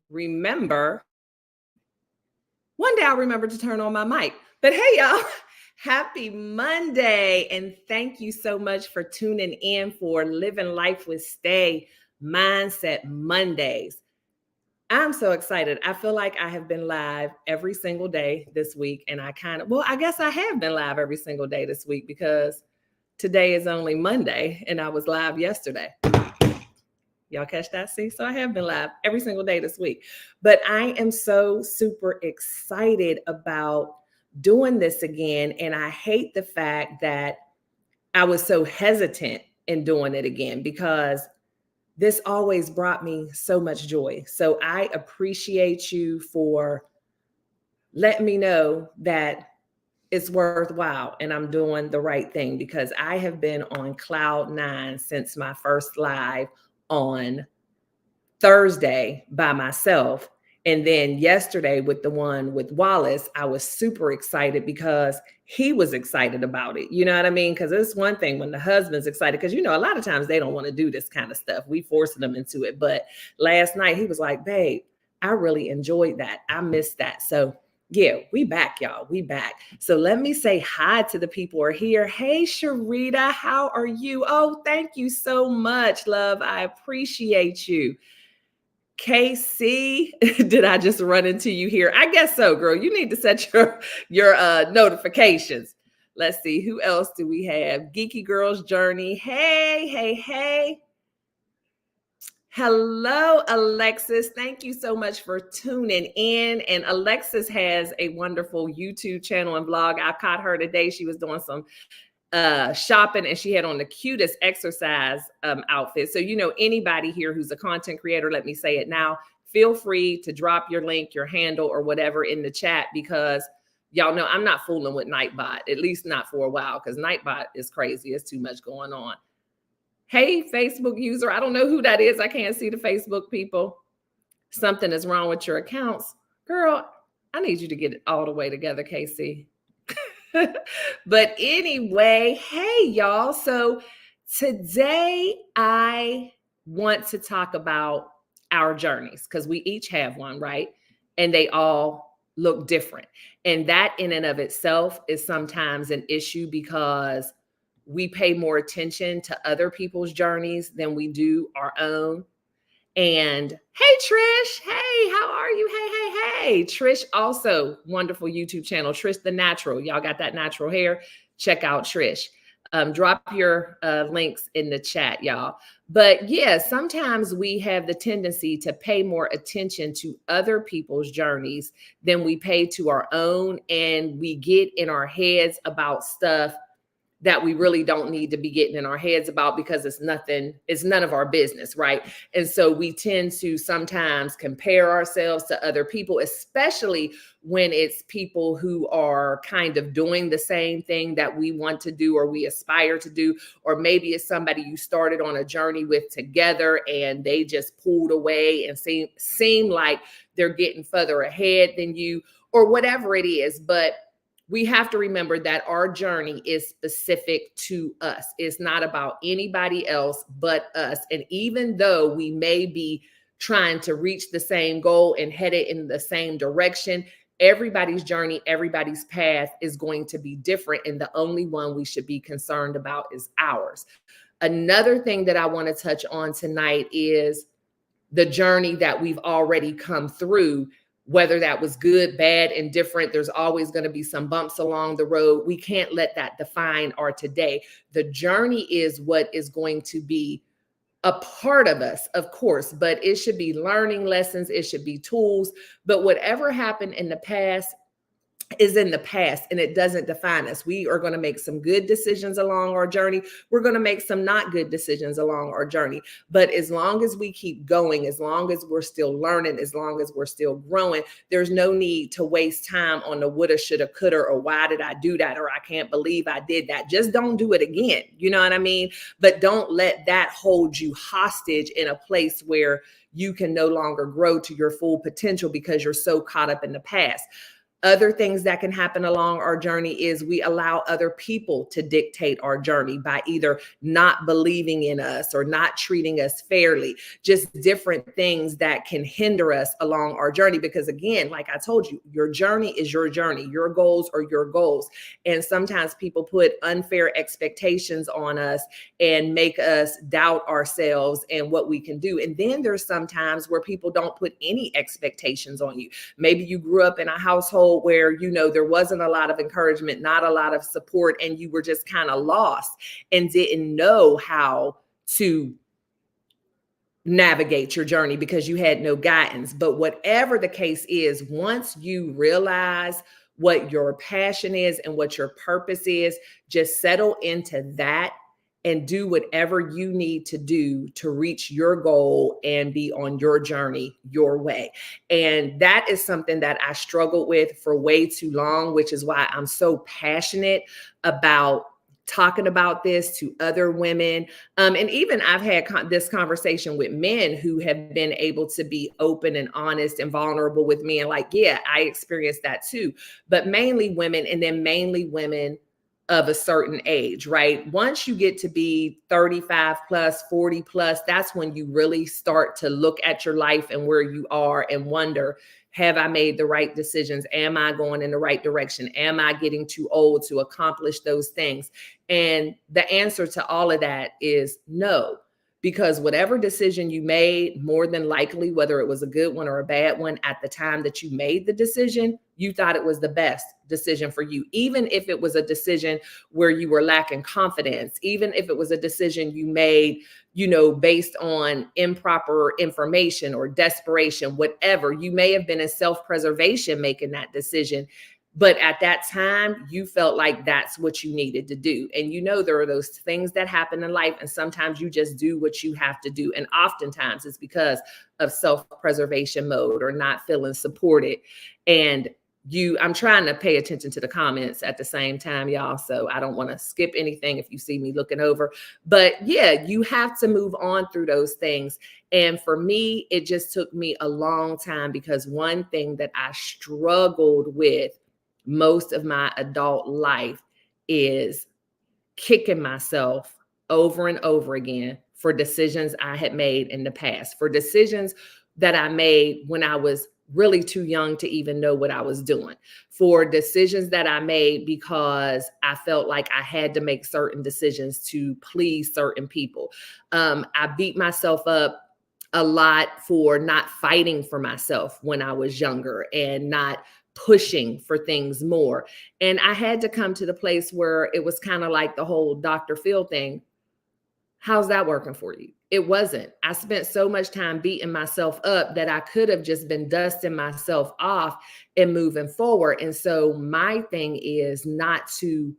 Remember, one day I'll remember to turn on my mic. But hey, y'all, happy Monday. And thank you so much for tuning in for Living Life with Stae Mindset Mondays. I'm so excited. I feel like I have been live every single day this week. And I guess I have been live every single day this week because today is only Monday and I was live yesterday. Y'all catch that? See, so I have been live every single day this week, but I am so super excited about doing this again. And I hate the fact that I was so hesitant in doing it again because this always brought me so much joy. So I appreciate you for letting me know that it's worthwhile and I'm doing the right thing because I have been on cloud nine since my first live on Thursday by myself. And then yesterday with the one with Wallace, I was super excited because he was excited about it. You know what I mean? Because it's one thing when the husband's excited, because, a lot of times they don't want to do this kind of stuff. We forcing them into it. But last night he was like, babe, I really enjoyed that. I missed that. So yeah, we back, y'all. We back. So let me say hi to the people who are here. Hey, Sharita, how are you? Oh, thank you so much, love. I appreciate you. KC, did I just run into you here? I guess so, girl. You need to set your notifications. Let's see, who else do we have? Geeky Girls Journey. Hey, hey, hey. Hello, Alexis. Thank you so much for tuning in. And Alexis has a wonderful YouTube channel and blog. I caught her today. She was doing some shopping and she had on the cutest exercise outfit. So, anybody here who's a content creator, let me say it now, feel free to drop your link, your handle or whatever in the chat because y'all know I'm not fooling with Nightbot, at least not for a while because Nightbot is crazy. It's too much going on. Hey, Facebook user, I don't know who that is. I can't see the Facebook people. Something is wrong with your accounts. Girl, I need you to get it all the way together, Casey. But anyway, hey, y'all. So today I want to talk about our journeys because we each have one, right? And they all look different. And that in and of itself is sometimes an issue because we pay more attention to other people's journeys than we do our own. And hey, Trish, hey, how are you? Hey. Trish, also wonderful YouTube channel, Trish the Natural. Y'all got that natural hair? Check out Trish. Drop your links in the chat, y'all. But yeah, sometimes we have the tendency to pay more attention to other people's journeys than we pay to our own. And we get in our heads about stuff that we really don't need to be getting in our heads about because it's none of our business, right? And so we tend to sometimes compare ourselves to other people, especially when it's people who are kind of doing the same thing that we want to do or we aspire to do, or maybe it's somebody you started on a journey with together and they just pulled away and seem like they're getting further ahead than you or whatever it is. But we have to remember that our journey is specific to us. It's not about anybody else but us. And even though we may be trying to reach the same goal and headed in the same direction, everybody's journey, everybody's path is going to be different. And the only one we should be concerned about is ours. Another thing that I want to touch on tonight is the journey that we've already come through. Whether that was good, bad, and different, there's always going to be some bumps along the road. We can't let that define our today. The journey is what is going to be a part of us, of course, but it should be learning lessons. It should be tools. But whatever happened in the past is in the past and it doesn't define us. We are going to make some good decisions along our journey. We're going to make some not good decisions along our journey. But as long as we keep going, as long as we're still learning, as long as we're still growing, there's no need to waste time on the woulda, shoulda, coulda, or why did I do that? Or I can't believe I did that. Just don't do it again. You know what I mean? But don't let that hold you hostage in a place where you can no longer grow to your full potential because you're so caught up in the past. Other things that can happen along our journey is we allow other people to dictate our journey by either not believing in us or not treating us fairly, just different things that can hinder us along our journey. Because again, like I told you, your journey is your journey. Your goals are your goals. And sometimes people put unfair expectations on us and make us doubt ourselves and what we can do. And then there's some times where people don't put any expectations on you. Maybe you grew up in a household where, you know, there wasn't a lot of encouragement, not a lot of support, and you were just kind of lost and didn't know how to navigate your journey because you had no guidance. But whatever the case is, once you realize what your passion is and what your purpose is, just settle into that and do whatever you need to do to reach your goal and be on your journey your way. And that is something that I struggled with for way too long, which is why I'm so passionate about talking about this to other women. And even I've had this conversation with men who have been able to be open and honest and vulnerable with me. And like, yeah, I experienced that too, but mainly women, and then mainly women of a certain age, right? Once you get to be 35 plus, 40 plus, that's when you really start to look at your life and where you are and wonder, have I made the right decisions? Am I going in the right direction? Am I getting too old to accomplish those things? And the answer to all of that is no. Because whatever decision you made, more than likely, whether it was a good one or a bad one, at the time that you made the decision, you thought it was the best decision for you. Even if it was a decision where you were lacking confidence, even if it was a decision you made, you know, based on improper information or desperation, whatever, you may have been in self-preservation making that decision. But at that time, you felt like that's what you needed to do. And you know, there are those things that happen in life, and sometimes you just do what you have to do. And oftentimes it's because of self-preservation mode or not feeling supported. And I'm trying to pay attention to the comments at the same time, y'all. So I don't want to skip anything if you see me looking over. But yeah, you have to move on through those things. And for me, it just took me a long time, because one thing that I struggled with most of my adult life is kicking myself over and over again for decisions I had made in the past, for decisions that I made when I was really too young to even know what I was doing, for decisions that I made because I felt like I had to make certain decisions to please certain people. I beat myself up a lot for not fighting for myself when I was younger and not pushing for things more. And I had to come to the place where it was kind of like the whole Dr. Phil thing. How's that working for you? It wasn't. I spent so much time beating myself up that I could have just been dusting myself off and moving forward. And so my thing is not to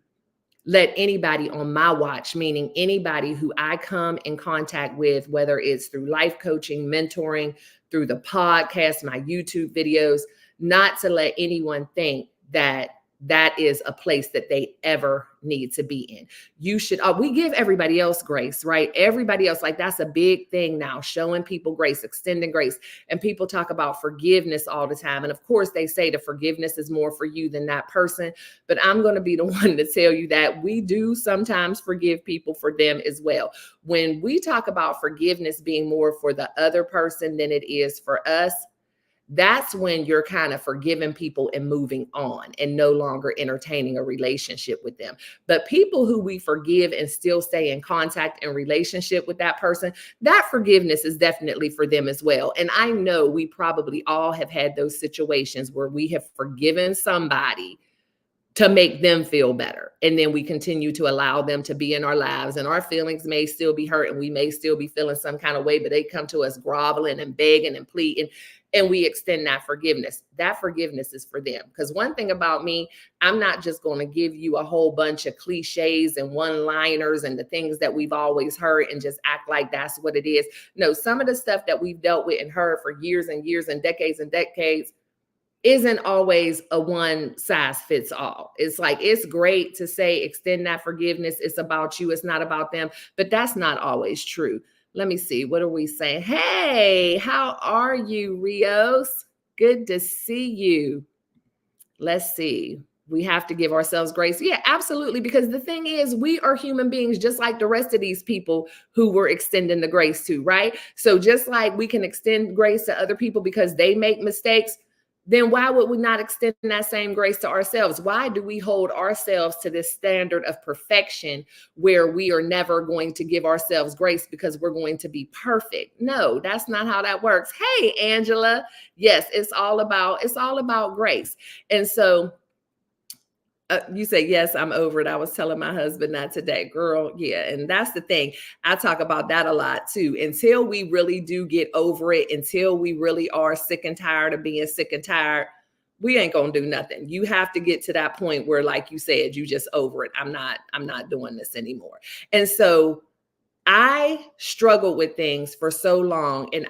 let anybody on my watch, meaning anybody who I come in contact with, whether it's through life coaching, mentoring, through the podcast, my YouTube videos, not to let anyone think that that is a place that they ever need to be in. You should, we give everybody else grace, right? Everybody else, like that's a big thing now, showing people grace, extending grace. And people talk about forgiveness all the time. And of course they say the forgiveness is more for you than that person. But I'm going to be the one to tell you that we do sometimes forgive people for them as well. When we talk about forgiveness being more for the other person than it is for us, that's when you're kind of forgiving people and moving on and no longer entertaining a relationship with them. But people who we forgive and still stay in contact and relationship with that person, that forgiveness is definitely for them as well. And I know we probably all have had those situations where we have forgiven somebody to make them feel better. And then we continue to allow them to be in our lives, and our feelings may still be hurt and we may still be feeling some kind of way, but they come to us groveling and begging and pleading, and we extend that forgiveness. That forgiveness is for them. Because one thing about me, I'm not just going to give you a whole bunch of cliches and one-liners and the things that we've always heard and just act like that's what it is. No, some of the stuff that we've dealt with and heard for years and years and decades isn't always a one size fits all. It's like, it's great to say, extend that forgiveness. It's about you. It's not about them, but that's not always true. Let me see. What are we saying? Hey, how are you, Rios? Good to see you. Let's see. We have to give ourselves grace. Yeah, absolutely. Because the thing is, we are human beings just like the rest of these people who we're extending the grace to, right? So just like we can extend grace to other people because they make mistakes, then why would we not extend that same grace to ourselves? Why do we hold ourselves to this standard of perfection where we are never going to give ourselves grace because we're going to be perfect? No, that's not how that works. Hey, Angela. Yes, it's all about grace. And so you say, yes, I'm over it. I was telling my husband that today, girl. Yeah. And that's the thing. I talk about that a lot too. Until we really do get over it, until we really are sick and tired of being sick and tired, we ain't going to do nothing. You have to get to that point where, like you said, you just over it. I'm not doing this anymore. And so I struggled with things for so long, and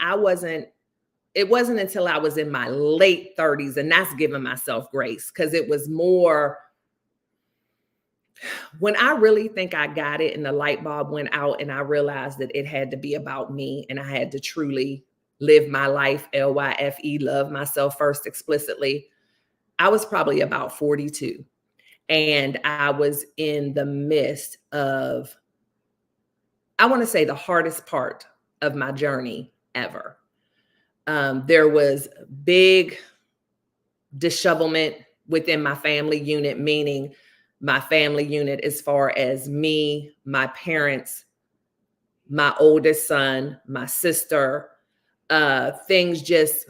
it wasn't until I was in my late 30s, and that's giving myself grace, because it was more when I really think I got it and the light bulb went out and I realized that it had to be about me and I had to truly live my life, L.Y.F.E, love myself first explicitly. I was probably about 42, and I was in the midst of, I want to say, the hardest part of my journey ever. There was big dishevelment within my family unit, meaning my family unit as far as me, my parents, my oldest son, my sister, things just,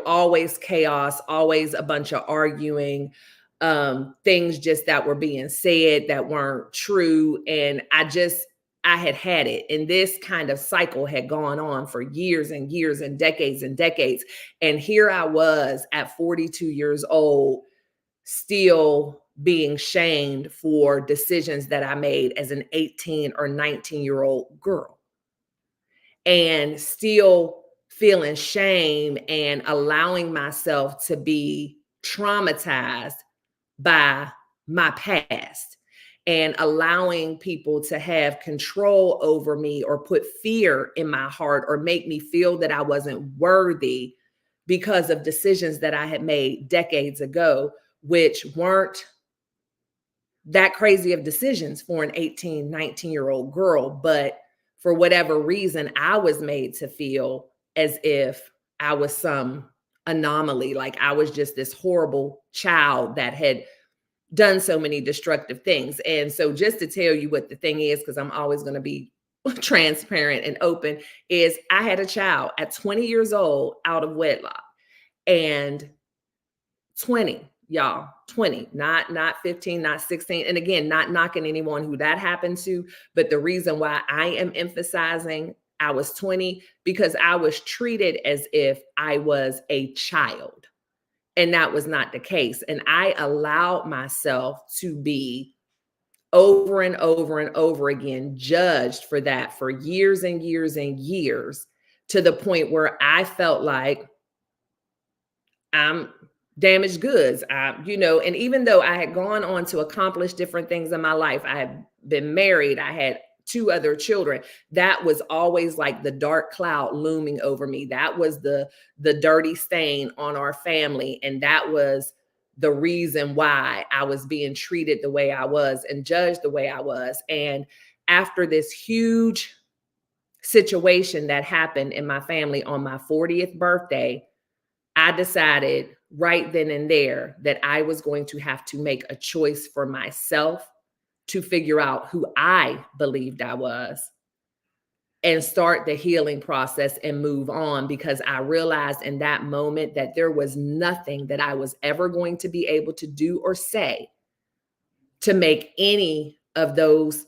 always chaos, always a bunch of arguing, things just that were being said that weren't true. And I had it. And this kind of cycle had gone on for years and years and decades and decades. And here I was at 42 years old, still being shamed for decisions that I made as an 18 or 19-year-old girl, and still feeling shame and allowing myself to be traumatized by my past, and allowing people to have control over me or put fear in my heart or make me feel that I wasn't worthy because of decisions that I had made decades ago, which weren't that crazy of decisions for an 18, 19-year-old girl. But for whatever reason, I was made to feel as if I was some anomaly, like I was just this horrible child that had done so many destructive things. And so, just to tell you what the thing is, because I'm always going to be transparent and open, is I had a child at 20 years old out of wedlock. And 20, y'all, 20, not 15, not 16. And again, not knocking anyone who that happened to, but the reason why I am emphasizing I was 20, because I was treated as if I was a child. And that was not the case. And I allowed myself to be over and over and over again judged for that for years and years and years, to the point where I felt like I'm damaged goods. And even though I had gone on to accomplish different things in my life, I had been married, I had two other children, that was always like the dark cloud looming over me. That was the dirty stain on our family. And that was the reason why I was being treated the way I was and judged the way I was. And after this huge situation that happened in my family on my 40th birthday, I decided right then and there that I was going to have to make a choice for myself to figure out who I believed I was and start the healing process and move on, because I realized in that moment that there was nothing that I was ever going to be able to do or say to make any of those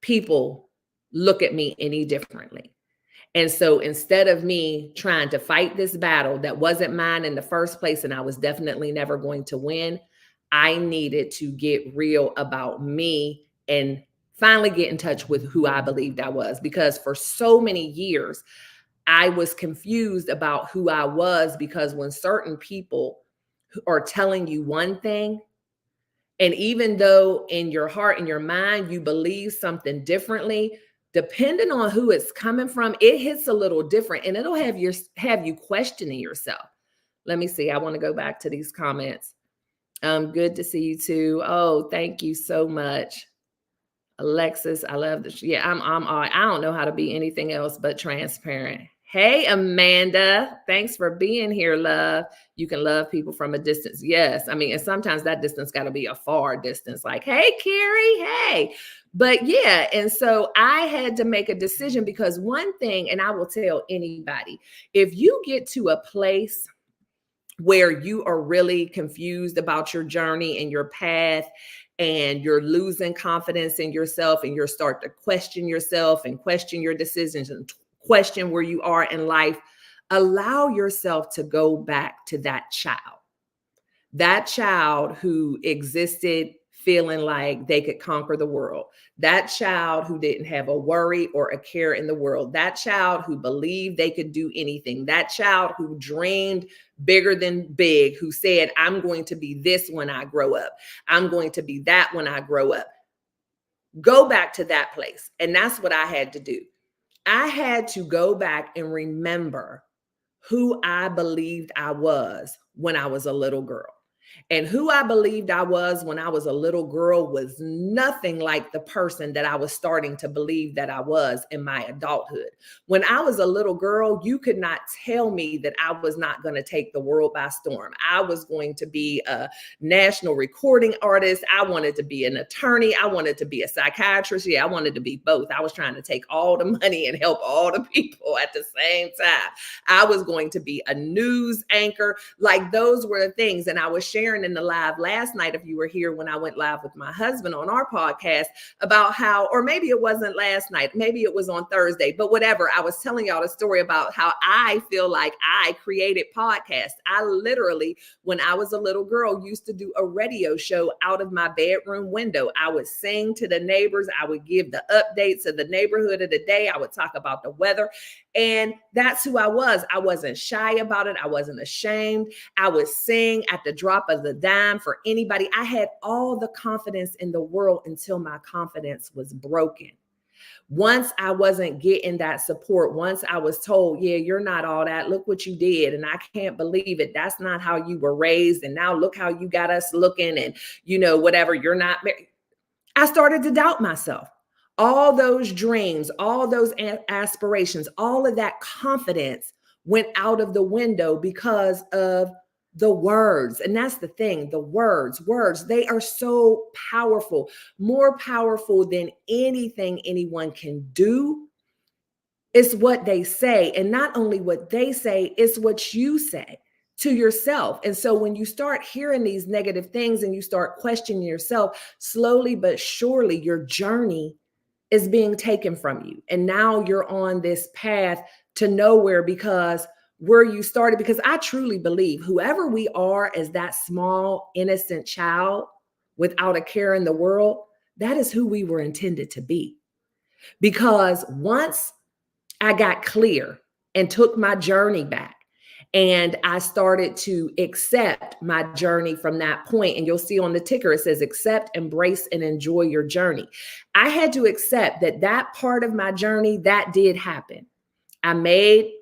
people look at me any differently. And so instead of me trying to fight this battle that wasn't mine in the first place, and I was definitely never going to win, I needed to get real about me and finally get in touch with who I believed I was. Because for so many years, I was confused about who I was, because when certain people are telling you one thing, and even though in your heart and your mind you believe something differently, depending on who it's coming from, it hits a little different, and it'll have you questioning yourself. Let me see. I want to go back to these comments. Good to see you too. Oh, thank you so much. Alexis, I love this. Yeah, I don't know how to be anything else but transparent. Hey, Amanda, thanks for being here, love. You can love people from a distance. Yes, I mean, and sometimes that distance got to be a far distance. Like, hey, Carrie, hey. But yeah, and so I had to make a decision, because one thing, and I will tell anybody, if you get to a place where you are really confused about your journey and your path, and you're losing confidence in yourself, and you're start to question yourself and question your decisions and question where you are in life, allow yourself to go back to that child who existed feeling like they could conquer the world, that child who didn't have a worry or a care in the world, that child who believed they could do anything, that child who dreamed bigger than big, who said, I'm going to be this when I grow up, I'm going to be that when I grow up. Go back to that place. And that's what I had to do. I had to go back and remember who I believed I was when I was a little girl. And who I believed I was when I was a little girl was nothing like the person that I was starting to believe that I was in my adulthood. When I was a little girl, you could not tell me that I was not going to take the world by storm. I was going to be a national recording artist. I wanted to be an attorney. I wanted to be a psychiatrist. Yeah, I wanted to be both. I was trying to take all the money and help all the people at the same time. I was going to be a news anchor. Like, those were the things. And I was sharing in the live last night, if you were here when I went live with my husband on our podcast, about how, or maybe it wasn't last night, maybe it was on Thursday, but whatever, I was telling y'all a story about how I feel like I created podcasts. I literally, when I was a little girl, used to do a radio show out of my bedroom window. I would sing to the neighbors. I would give the updates of the neighborhood of the day. I would talk about the weather. And that's who I was. I wasn't shy about it. I wasn't ashamed. I would sing at the drop of the dime for anybody. I had all the confidence in the world until my confidence was broken. Once I wasn't getting that support, once I was told, yeah, you're not all that. Look what you did. And I can't believe it. That's not how you were raised. And now look how you got us looking, and, you know, whatever, you're not married. I started to doubt myself. All those dreams, all those aspirations, all of that confidence went out of the window because of the words. And that's the thing, the words, they are so powerful, more powerful than anything anyone can do. It's what they say. And not only what they say, it's what you say to yourself. And so when you start hearing these negative things and you start questioning yourself, slowly but surely your journey is being taken from you. And now you're on this path to nowhere, because where you started, because I truly believe whoever we are as that small, innocent child without a care in the world, that is who we were intended to be. Because once I got clear and took my journey back, and I started to accept my journey from that point. And you'll see on the ticker, it says, accept, embrace, and enjoy your journey. I had to accept that that part of my journey, that did happen. I made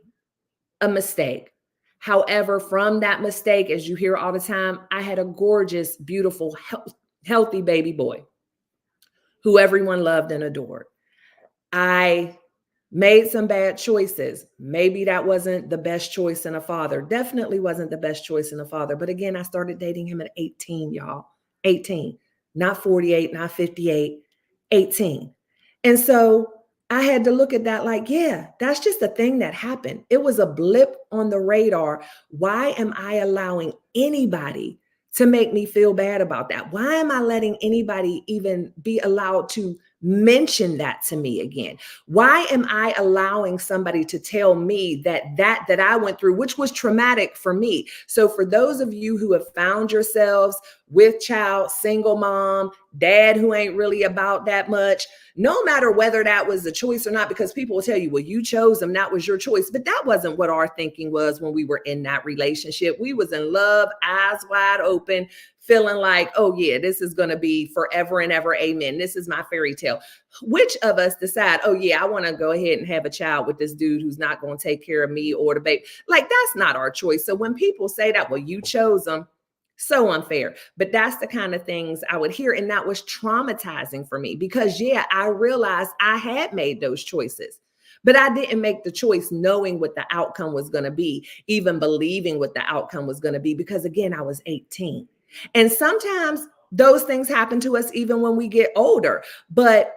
a mistake. However, from that mistake, as you hear all the time, I had a gorgeous, beautiful, healthy baby boy who everyone loved and adored. I made some bad choices. Maybe that wasn't the best choice in a father. Definitely wasn't the best choice in a father. But again, I started dating him at 18, y'all. 18, not 48, not 58, 18. And so I had to look at that like, yeah, that's just a thing that happened. It was a blip on the radar. Why am I allowing anybody to make me feel bad about that? Why am I letting anybody even be allowed to mention that to me again? Why am I allowing somebody to tell me that I went through, which was traumatic for me? So for those of you who have found yourselves with child, single mom, dad who ain't really about that much, no matter whether that was a choice or not, because people will tell you, well, you chose them, that was your choice. But that wasn't what our thinking was when we were in that relationship. We was in love, eyes wide open, feeling like, oh yeah, this is going to be forever and ever. Amen. This is my fairy tale. Which of us decide, oh yeah, I want to go ahead and have a child with this dude who's not going to take care of me or the baby? Like, that's not our choice. So when people say that, well, you chose them, so unfair. But that's the kind of things I would hear. And that was traumatizing for me because, yeah, I realized I had made those choices, but I didn't make the choice knowing what the outcome was going to be, even believing what the outcome was going to be, because again, I was 18. And sometimes those things happen to us even when we get older. But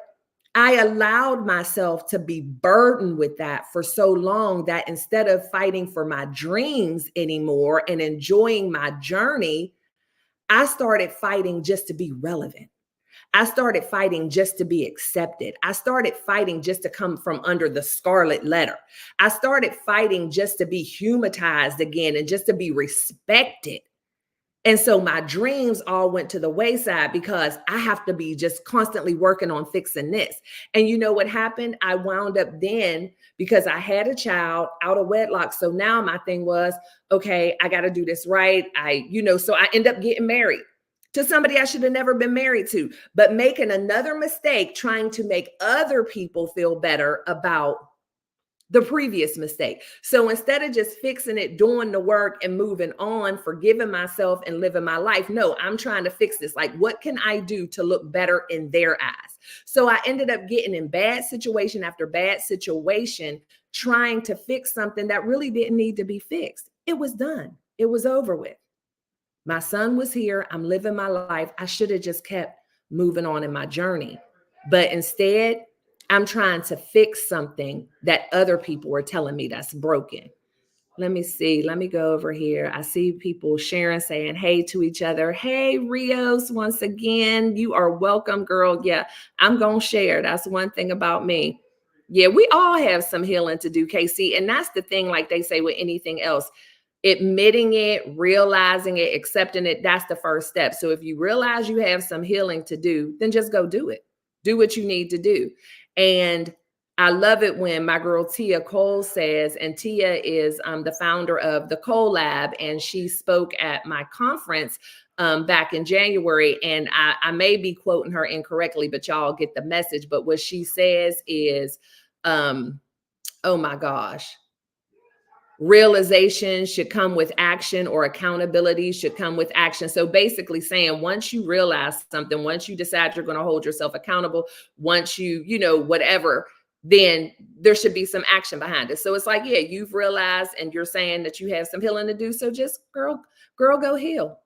I allowed myself to be burdened with that for so long that instead of fighting for my dreams anymore and enjoying my journey, I started fighting just to be relevant. I started fighting just to be accepted. I started fighting just to come from under the scarlet letter. I started fighting just to be humanized again and just to be respected. And so my dreams all went to the wayside because I have to be just constantly working on fixing this. And you know what happened? I wound up then, because I had a child out of wedlock. So now my thing was, okay, I got to do this right. So I end up getting married to somebody I should have never been married to, but making another mistake, trying to make other people feel better about the previous mistake. So instead of just fixing it, doing the work and moving on, forgiving myself and living my life, no, I'm trying to fix this. Like, what can I do to look better in their eyes? So I ended up getting in bad situation after bad situation, trying to fix something that really didn't need to be fixed. It was done. It was over with. My son was here. I'm living my life. I should have just kept moving on in my journey. But instead, I'm trying to fix something that other people are telling me that's broken. Let me see. Let me go over here. I see people sharing, saying hey to each other. Hey, Rios, once again, you are welcome, girl. Yeah, I'm going to share. That's one thing about me. Yeah, we all have some healing to do, KC. And that's the thing, like they say with anything else, admitting it, realizing it, accepting it, that's the first step. So if you realize you have some healing to do, then just go do it. Do what you need to do. And I love it when my girl Tia Cole says, and Tia is the founder of the Cole Lab, and she spoke at my conference back in January. And I may be quoting her incorrectly, but y'all get the message. But what she says is, oh my gosh, realization should come with action, or accountability should come with action. So basically saying, once you realize something, once you decide you're going to hold yourself accountable, once whatever, then there should be some action behind it. So it's like, yeah, you've realized and you're saying that you have some healing to do. So just girl, go heal.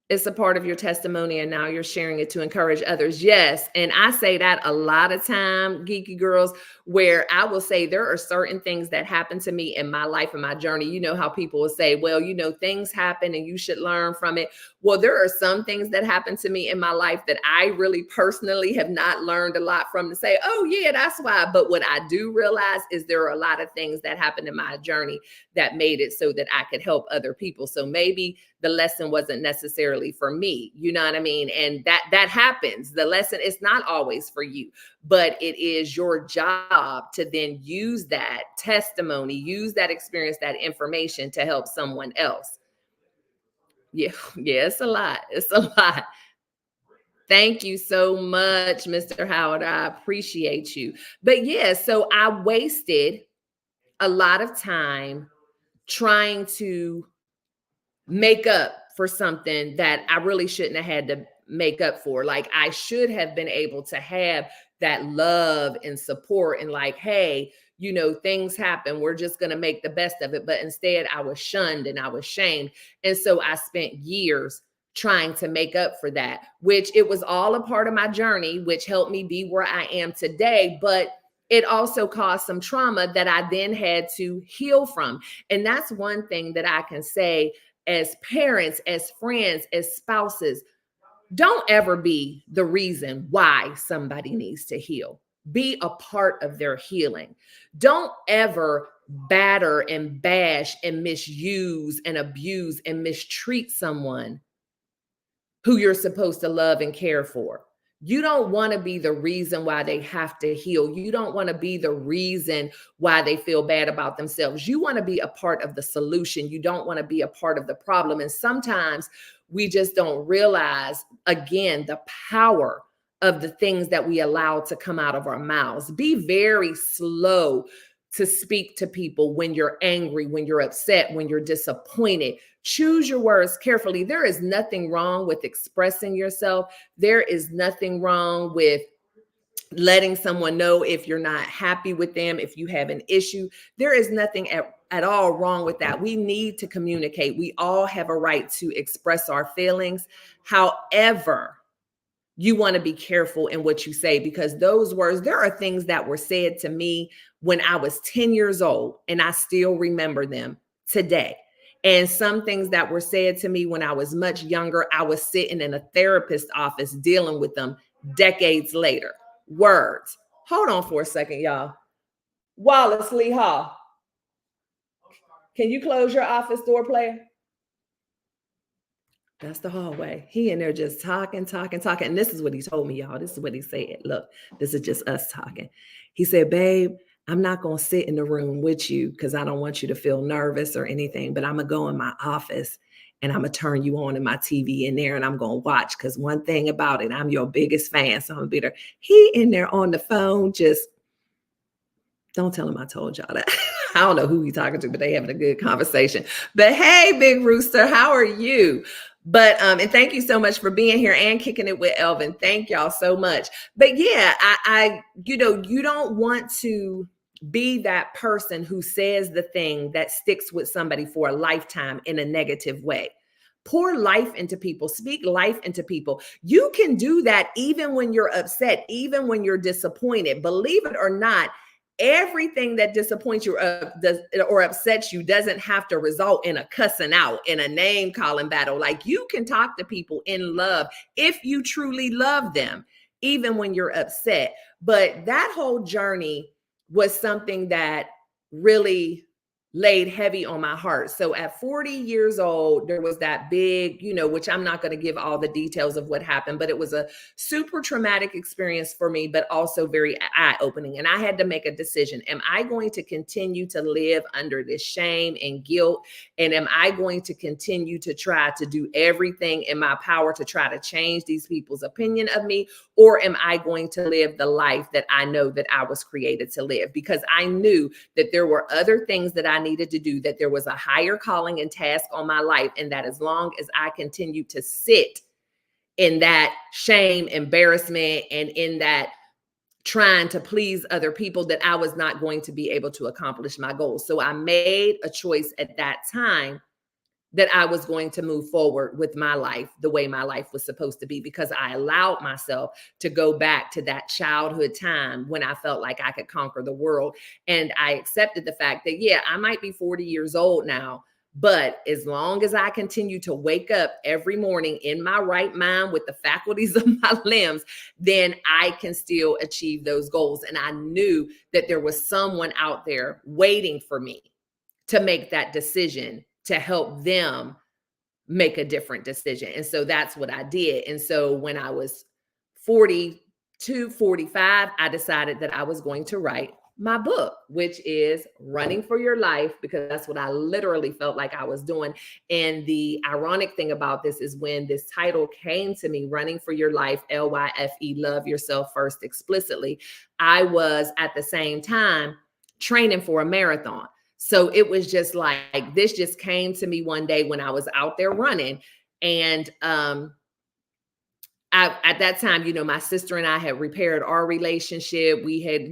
It's a part of your testimony, and now you're sharing it to encourage others. Yes. And I say that a lot of time, geeky girls, where I will say there are certain things that happen to me in my life and my journey. You know how people will say, well, things happen and you should learn from it. Well, there are some things that happen to me in my life that I really personally have not learned a lot from, to say, oh yeah, that's why. But what I do realize is there are a lot of things that happened in my journey that made it so that I could help other people. So maybe the lesson wasn't necessarily for me, you know what I mean? And that happens. The lesson is not always for you, but it is your job to then use that testimony, use that experience, that information to help someone else. Yeah, it's a lot. It's a lot. Thank you so much, Mr. Howard. I appreciate you. But yeah, so I wasted a lot of time trying to make up for something that I really shouldn't have had to make up for. Like, I should have been able to have that love and support and like, hey, things happen. We're just going to make the best of it. But instead, I was shunned and I was shamed. And so I spent years trying to make up for that, which it was all a part of my journey, which helped me be where I am today. But it also caused some trauma that I then had to heal from. And that's one thing that I can say as parents, as friends, as spouses. Don't ever be the reason why somebody needs to heal. Be a part of their healing. Don't ever batter and bash and misuse and abuse and mistreat someone who you're supposed to love and care for. You don't want to be the reason why they have to heal. You don't want to be the reason why they feel bad about themselves. You want to be a part of the solution. You don't want to be a part of the problem. And sometimes we just don't realize, again, the power of the things that we allow to come out of our mouths. Be very slow to speak to people when you're angry, when you're upset, when you're disappointed. Choose your words carefully. There is nothing wrong with expressing yourself. There is nothing wrong with letting someone know if you're not happy with them, if you have an issue. There is nothing at all wrong with that. We need to communicate. We all have a right to express our feelings. However, you want to be careful in what you say, because those words, there are things that were said to me when I was 10 years old, and I still remember them today. And some things that were said to me when I was much younger, I was sitting in a therapist's office dealing with them decades later. Words. Hold on for a second, y'all. Wallace Lee Hall, can you close your office door, player? That's the hallway. He in there just talking. And this is what he told me, y'all. This is what he said. Look, this is just us talking. He said, babe, I'm not going to sit in the room with you because I don't want you to feel nervous or anything, but I'm going to go in my office and I'm going to turn you on in my TV in there and I'm going to watch, because one thing about it, I'm your biggest fan. So I'm going to be there. He in there on the phone, just don't tell him I told y'all that. I don't know who he's talking to, but they having a good conversation. But hey, Big Rooster, how are you? But and thank you so much for being here and kicking it with Elvin. Thank y'all so much. But yeah, I you don't want to be that person who says the thing that sticks with somebody for a lifetime in a negative way. Pour life into people, speak life into people. You can do that even when you're upset, even when you're disappointed. Believe it or not, everything that disappoints you or upsets you doesn't have to result in a cussing out, in a name calling battle. Like, you can talk to people in love if you truly love them, even when you're upset. But that whole journey was something that really laid heavy on my heart. So at 40 years old, there was that big, which I'm not going to give all the details of what happened, but it was a super traumatic experience for me, but also very eye-opening. And I had to make a decision. Am I going to continue to live under this shame and guilt? And am I going to continue to try to do everything in my power to try to change these people's opinion of me? Or am I going to live the life that I know that I was created to live? Because I knew that there were other things that I needed to do, that there was a higher calling and task on my life. And that as long as I continued to sit in that shame, embarrassment, and in that trying to please other people, that I was not going to be able to accomplish my goals. So I made a choice at that time that I was going to move forward with my life the way my life was supposed to be, because I allowed myself to go back to that childhood time when I felt like I could conquer the world. And I accepted the fact that, yeah, I might be 40 years old now, but as long as I continue to wake up every morning in my right mind with the faculties of my limbs, then I can still achieve those goals. And I knew that there was someone out there waiting for me to make that decision, to help them make a different decision. And so that's what I did. And so when I was 42, 45, I decided that I was going to write my book, which is Running for Your Life, because that's what I literally felt like I was doing. And the ironic thing about this is when this title came to me, Running for Your Life, L.Y.F.E, Love Yourself First Explicitly, I was at the same time training for a marathon. So it was just like, this just came to me one day when I was out there running. And at that time, my sister and I had repaired our relationship. We had,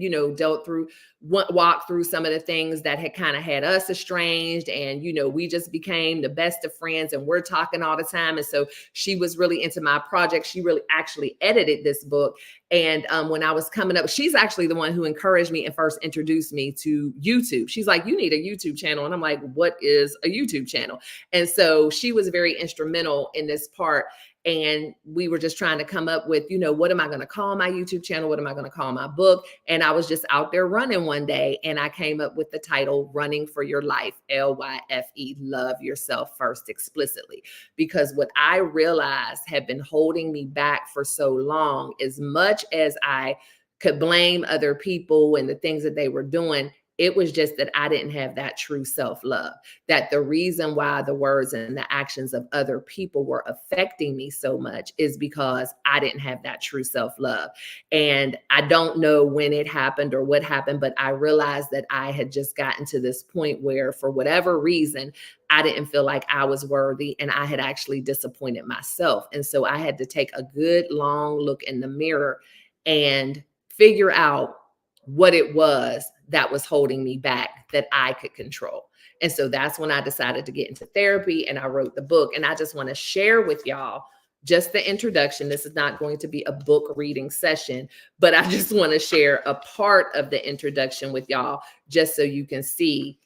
walked through some of the things that had kind of had us estranged. And, we just became the best of friends, and we're talking all the time. And so she was really into my project. She really actually edited this book. And when I was coming up, she's actually the one who encouraged me and first introduced me to YouTube. She's like, you need a YouTube channel. And I'm like, what is a YouTube channel? And so she was very instrumental in this part. And we were just trying to come up with, what am I going to call my YouTube channel? What am I going to call my book? And I was just out there running one day, and I came up with the title Running for Your Life, L.Y.F.E, Love Yourself First Explicitly. Because what I realized had been holding me back for so long, as much as I could blame other people and the things that they were doing, it was just that I didn't have that true self-love, that the reason why the words and the actions of other people were affecting me so much is because I didn't have that true self-love. And I don't know when it happened or what happened, but I realized that I had just gotten to this point where, for whatever reason, I didn't feel like I was worthy, and I had actually disappointed myself. And so I had to take a good long look in the mirror and figure out what it was that was holding me back that I could control. And so that's when I decided to get into therapy, and I wrote the book. And I just want to share with y'all just the introduction. This is not going to be a book reading session, but I just want to share a part of the introduction with y'all, just so you can see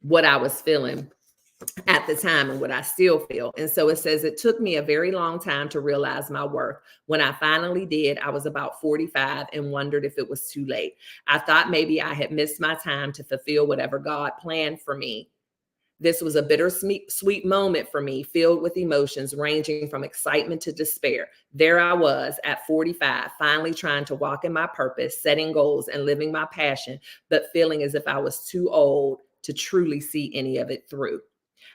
what I was feeling at the time and what I still feel. And so it says, it took me a very long time to realize my worth. When I finally did, I was about 45 and wondered if it was too late. I thought maybe I had missed my time to fulfill whatever God planned for me. This was a bittersweet moment for me, filled with emotions ranging from excitement to despair. There I was at 45, finally trying to walk in my purpose, setting goals and living my passion, but feeling as if I was too old to truly see any of it through.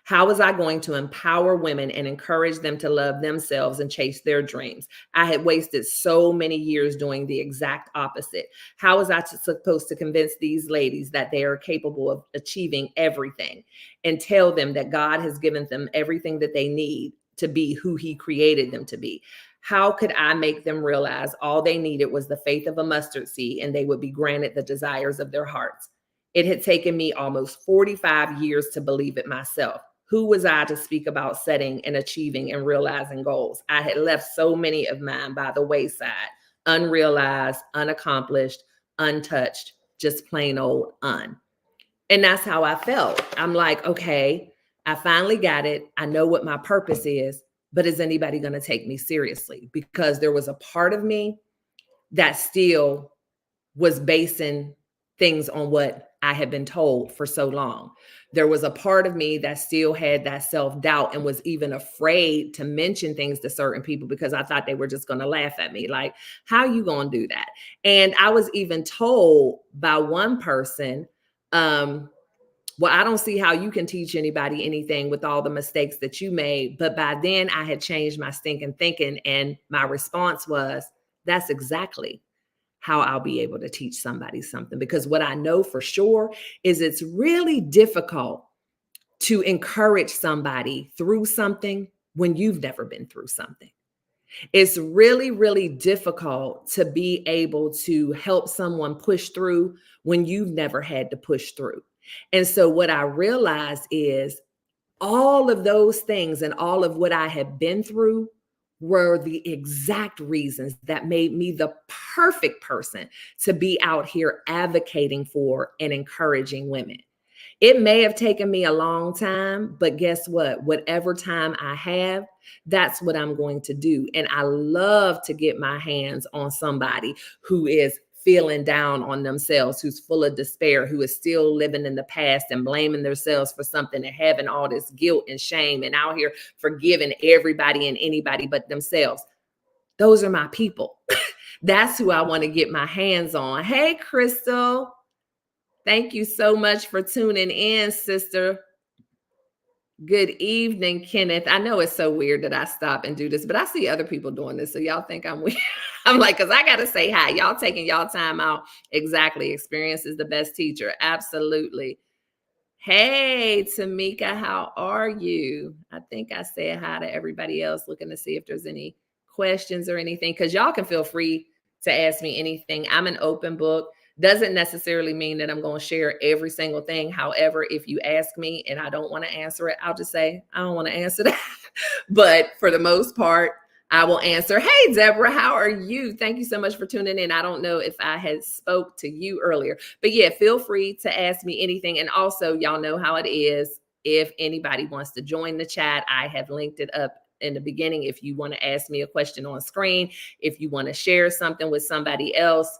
How was I going to empower women and encourage them to love themselves and chase their dreams? I had wasted so many years doing the exact opposite. How was I supposed to convince these ladies that they are capable of achieving everything, and tell them that God has given them everything that they need to be who He created them to be? How could I make them realize all they needed was the faith of a mustard seed, and they would be granted the desires of their hearts? It had taken me almost 45 years to believe it myself. Who was I to speak about setting and achieving and realizing goals? I had left so many of mine by the wayside, unrealized, unaccomplished, untouched, just plain old un. And that's how I felt. I'm like, okay, I finally got it. I know what my purpose is, but is anybody going to take me seriously? Because there was a part of me that still was basing things on what I had been told for so long. There was a part of me that still had that self-doubt and was even afraid to mention things to certain people because I thought they were just going to laugh at me. Like, how you going to do that? And I was even told by one person, well, I don't see how you can teach anybody anything with all the mistakes that you made. But by then I had changed my stinking thinking. And my response was, that's exactly how I'll be able to teach somebody something. Because what I know for sure is it's really difficult to encourage somebody through something when you've never been through something. It's really, really difficult to be able to help someone push through when you've never had to push through. And so what I realized is all of those things and all of what I had been through were the exact reasons that made me the perfect person to be out here advocating for and encouraging women. It may have taken me a long time, but guess what? Whatever time I have, that's what I'm going to do. And I love to get my hands on somebody who is feeling down on themselves, who's full of despair, who is still living in the past and blaming themselves for something and having all this guilt and shame and out here forgiving everybody and anybody but themselves. Those are my people. That's who I want to get my hands on. Hey, Crystal. Thank you so much for tuning in, sister. Good evening, Kenneth. I know it's so weird that I stop and do this, but I see other people doing this. So y'all think I'm weird. I'm like, because I got to say hi. Y'all taking y'all time out. Exactly. Experience is the best teacher. Absolutely. Hey, Tamika, how are you? I think I said hi to everybody else, looking to see if there's any questions or anything, because y'all can feel free to ask me anything. I'm an open book. Doesn't necessarily mean that I'm going to share every single thing. However, if you ask me and I don't want to answer it, I'll just say, I don't want to answer that. But for the most part, I will answer. Hey, Deborah, how are you? Thank you so much for tuning in. I don't know if I had spoke to you earlier, but yeah, feel free to ask me anything. And also, y'all know how it is. If anybody wants to join the chat, I have linked it up in the beginning, if you want to ask me a question on screen, if you want to share something with somebody else,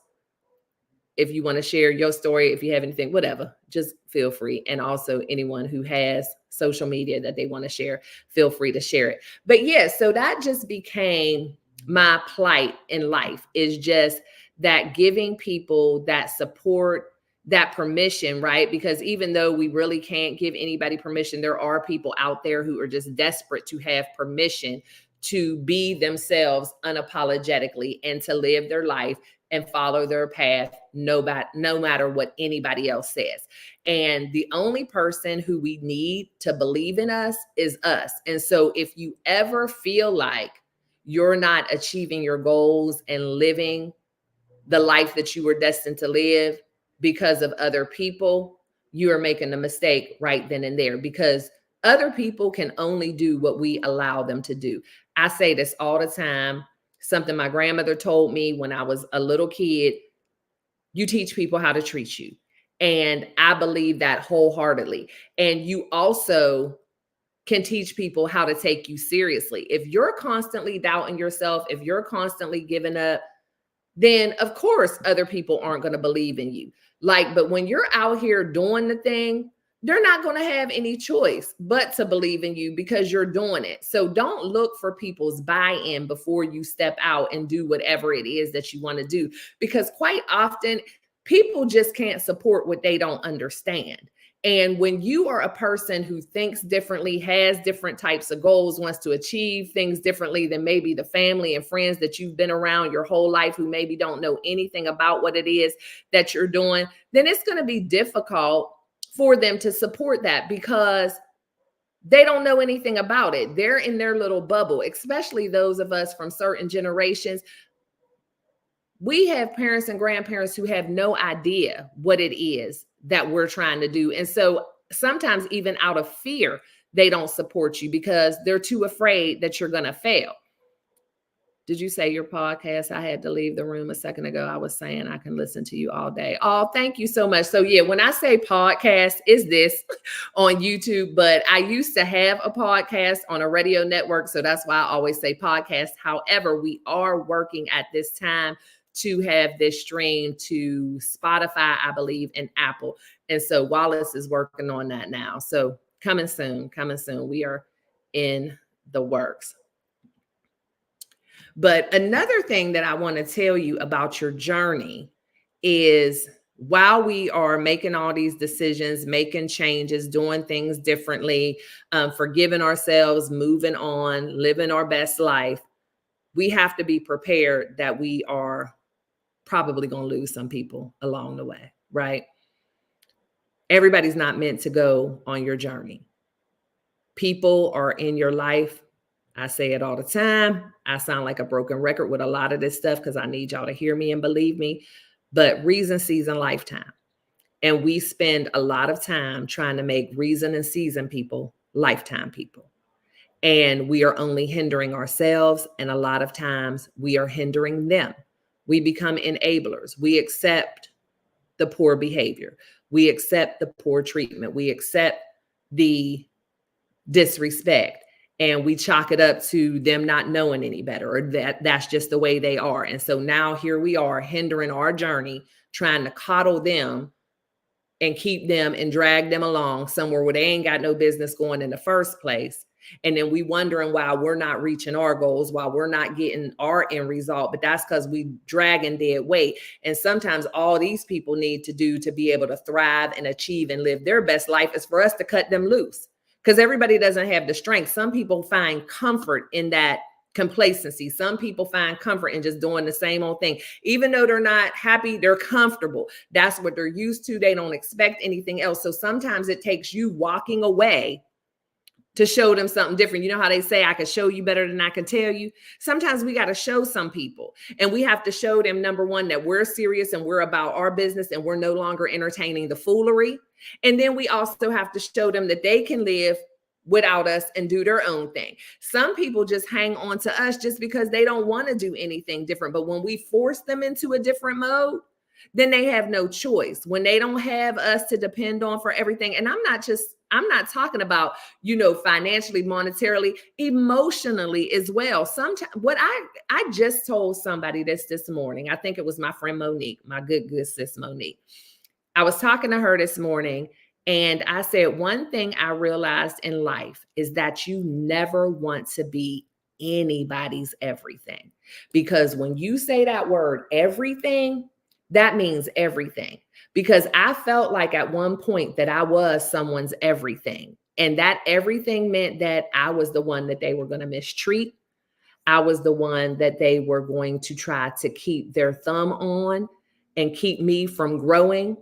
if you want to share your story, if you have anything, whatever, just feel free. And also anyone who has social media that they want to share, feel free to share it. But yeah, so that just became my plight in life, is just that giving people that support, that permission, right? Because even though we really can't give anybody permission, there are people out there who are just desperate to have permission to be themselves unapologetically and to live their life and follow their path, no matter what anybody else says. And the only person who we need to believe in us is us. And so if you ever feel like you're not achieving your goals and living the life that you were destined to live because of other people, you are making a mistake right then and there, because other people can only do what we allow them to do. I say this all the time. Something my grandmother told me when I was a little kid: you teach people how to treat you. And I believe that wholeheartedly. And you also can teach people how to take you seriously. If you're constantly doubting yourself, if you're constantly giving up, then of course other people aren't going to believe in you. But when you're out here doing the thing, they're not going to have any choice but to believe in you because you're doing it. So don't look for people's buy-in before you step out and do whatever it is that you want to do, because quite often people just can't support what they don't understand. And when you are a person who thinks differently, has different types of goals, wants to achieve things differently than maybe the family and friends that you've been around your whole life, who maybe don't know anything about what it is that you're doing, then it's going to be difficult for them to support that, because they don't know anything about it. They're in their little bubble, especially those of us from certain generations. We have parents and grandparents who have no idea what it is that we're trying to do. And so sometimes even out of fear, they don't support you because they're too afraid that you're going to fail. Did you say your podcast? I had to leave the room a second ago. I was saying I can listen to you all day. Oh, thank you so much. So yeah, when I say podcast, is this on YouTube, but I used to have a podcast on a radio network. So that's why I always say podcast. However, we are working at this time to have this stream to Spotify, I believe, and Apple. And so Wallace is working on that now. So coming soon. We are in the works. But another thing that I want to tell you about your journey is, while we are making all these decisions, making changes, doing things differently, forgiving ourselves, moving on, living our best life, we have to be prepared that we are probably going to lose some people along the way, right? Everybody's not meant to go on your journey. People are in your life. I say it all the time. I sound like a broken record with a lot of this stuff because I need y'all to hear me and believe me. But reason, season, lifetime. And we spend a lot of time trying to make reason and season people lifetime people. And we are only hindering ourselves. And a lot of times we are hindering them. We become enablers. We accept the poor behavior. We accept the poor treatment. We accept the disrespect. And we chalk it up to them not knowing any better, or that's just the way they are. And so now here we are hindering our journey, trying to coddle them and keep them and drag them along somewhere where they ain't got no business going in the first place. And then we wondering why we're not reaching our goals, why we're not getting our end result. But that's because we dragging dead weight. And sometimes all these people need to do to be able to thrive and achieve and live their best life is for us to cut them loose. Because everybody doesn't have the strength. Some people find comfort in that complacency. Some people find comfort in just doing the same old thing. Even though they're not happy, they're comfortable. That's what they're used to. They don't expect anything else. So sometimes it takes you walking away to show them something different. You know how they say, I can show you better than I can tell you? Sometimes we got to show some people, and we have to show them, number one, that we're serious and we're about our business and we're no longer entertaining the foolery. And then we also have to show them that they can live without us and do their own thing. Some people just hang on to us just because they don't want to do anything different. But when we force them into a different mode, then they have no choice. When they don't have us to depend on for everything. And I'm I'm not talking about, financially, monetarily, emotionally as well. Sometimes I just told somebody this morning. I think it was my friend Monique, my good sis Monique. I was talking to her this morning, and I said, one thing I realized in life is that you never want to be anybody's everything. Because when you say that word, everything, that means everything. Because I felt like at one point that I was someone's everything. And that everything meant that I was the one that they were going to mistreat. I was the one that they were going to try to keep their thumb on and keep me from growing.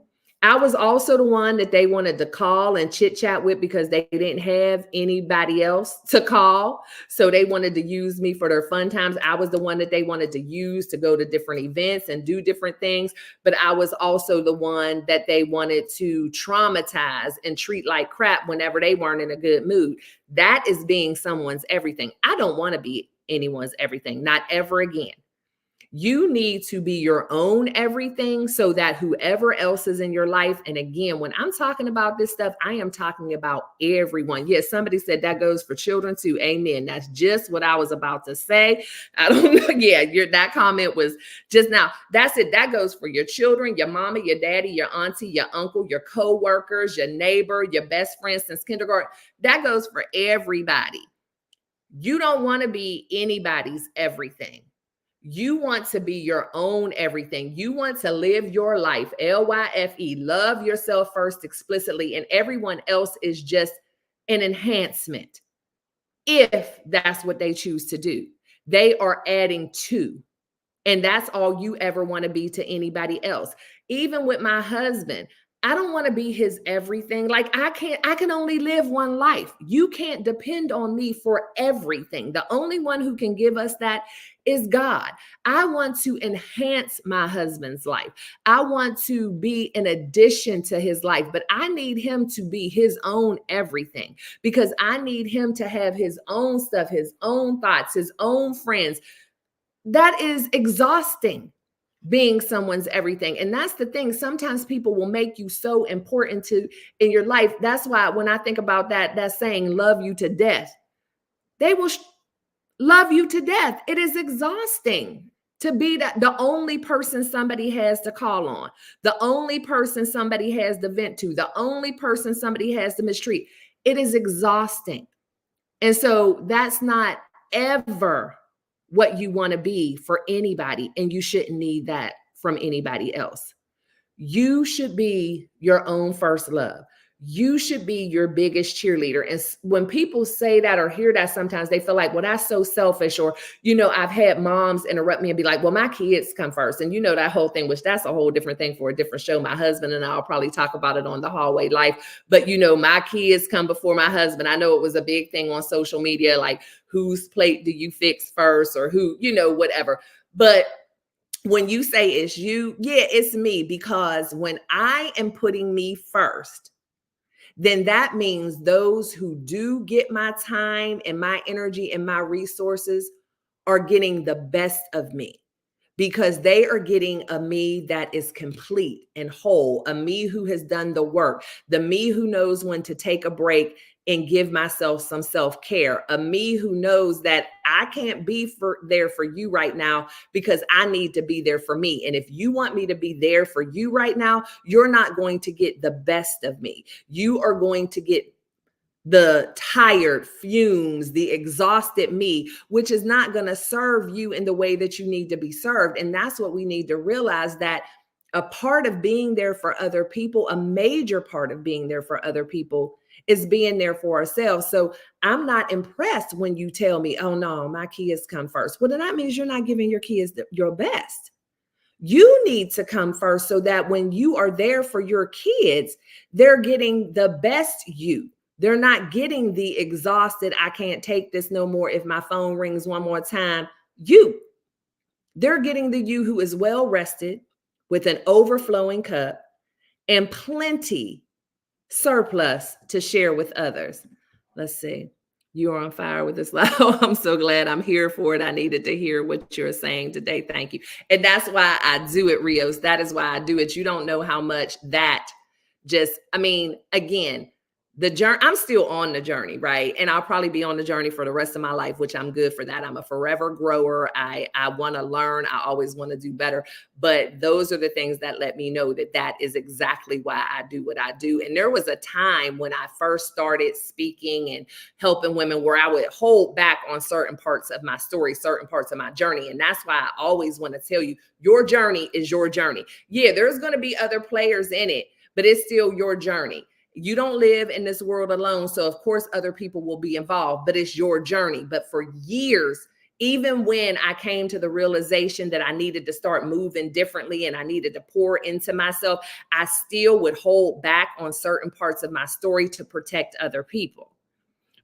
I was also the one that they wanted to call and chit chat with because they didn't have anybody else to call. So they wanted to use me for their fun times. I was the one that they wanted to use to go to different events and do different things. But I was also the one that they wanted to traumatize and treat like crap whenever they weren't in a good mood. That is being someone's everything. I don't want to be anyone's everything, not ever again. You need to be your own everything so that whoever else is in your life, and again, when I'm talking about this stuff, I am talking about everyone. Yes, somebody said that goes for children too. Amen. That's just what I was about to say. I don't know. Yeah, that comment was just now. That's it. That goes for your children, your mama, your daddy, your auntie, your uncle, your co-workers, your neighbor, your best friend since kindergarten. That goes for everybody. You don't want to be anybody's everything. You want to be your own everything. You want to live your life, L.Y.F.E, love yourself first explicitly, and everyone else is just an enhancement. If that's what they choose to do, they are adding to. And that's all you ever want to be to anybody else. Even with my husband, I don't want to be his everything. Like I can only live one life. You can't depend on me for everything. The only one who can give us that is God. I want to enhance my husband's life. I want to be an addition to his life, but I need him to be his own everything because I need him to have his own stuff, his own thoughts, his own friends. That is exhausting, being someone's everything. And that's the thing. Sometimes people will make you so important in your life. That's why when I think about that saying, love you to death, they will love you to death. It is exhausting to be the only person somebody has to call on, the only person somebody has to vent to, the only person somebody has to mistreat. It is exhausting. And so that's not ever what you want to be for anybody. And you shouldn't need that from anybody else. You should be your own first love. You should be your biggest cheerleader. And when people say that or hear that, sometimes they feel like, well, that's so selfish. Or, I've had moms interrupt me and be like, well, my kids come first. And that whole thing, which that's a whole different thing for a different show. My husband and I'll probably talk about it on the Hallway Life. But, my kids come before my husband. I know it was a big thing on social media, like whose plate do you fix first or who, whatever. But when you say it's you, yeah, it's me. Because when I am putting me first, then that means those who do get my time and my energy and my resources are getting the best of me because they are getting a me that is complete and whole, a me who has done the work, the me who knows when to take a break and give myself some self-care, a me who knows that I can't be there for you right now because I need to be there for me. And if you want me to be there for you right now, you're not going to get the best of me. You are going to get the tired fumes, the exhausted me, which is not going to serve you in the way that you need to be served. And that's what we need to realize, that a part of being there for other people, a major part of being there for other people, is being there for ourselves. So I'm not impressed when you tell me, oh no, my kids come first. Well, then that means you're not giving your kids your best. You need to come first so that when you are there for your kids, they're getting the best you. They're not getting the exhausted, I can't take this no more if my phone rings one more time, you. They're getting the you who is well rested with an overflowing cup and plenty surplus to share with others. Let's see. You're on fire with this live. I'm so glad I'm here for it. I needed to hear what you're saying today. Thank you. And that's why I do it, Rios. That is why I do it. You don't know how much that again, the journey, I'm still on the journey, right? And I'll probably be on the journey for the rest of my life, which I'm good for that. I'm a forever grower. I want to learn. I always want to do better. But those are the things that let me know that that is exactly why I do what I do. And there was a time when I first started speaking and helping women where I would hold back on certain parts of my story, certain parts of my journey. And that's why I always want to tell you, your journey is your journey. Yeah, there's going to be other players in it, but it's still your journey. You don't live in this world alone. So of course, other people will be involved, but it's your journey. But for years, even when I came to the realization that I needed to start moving differently and I needed to pour into myself, I still would hold back on certain parts of my story to protect other people.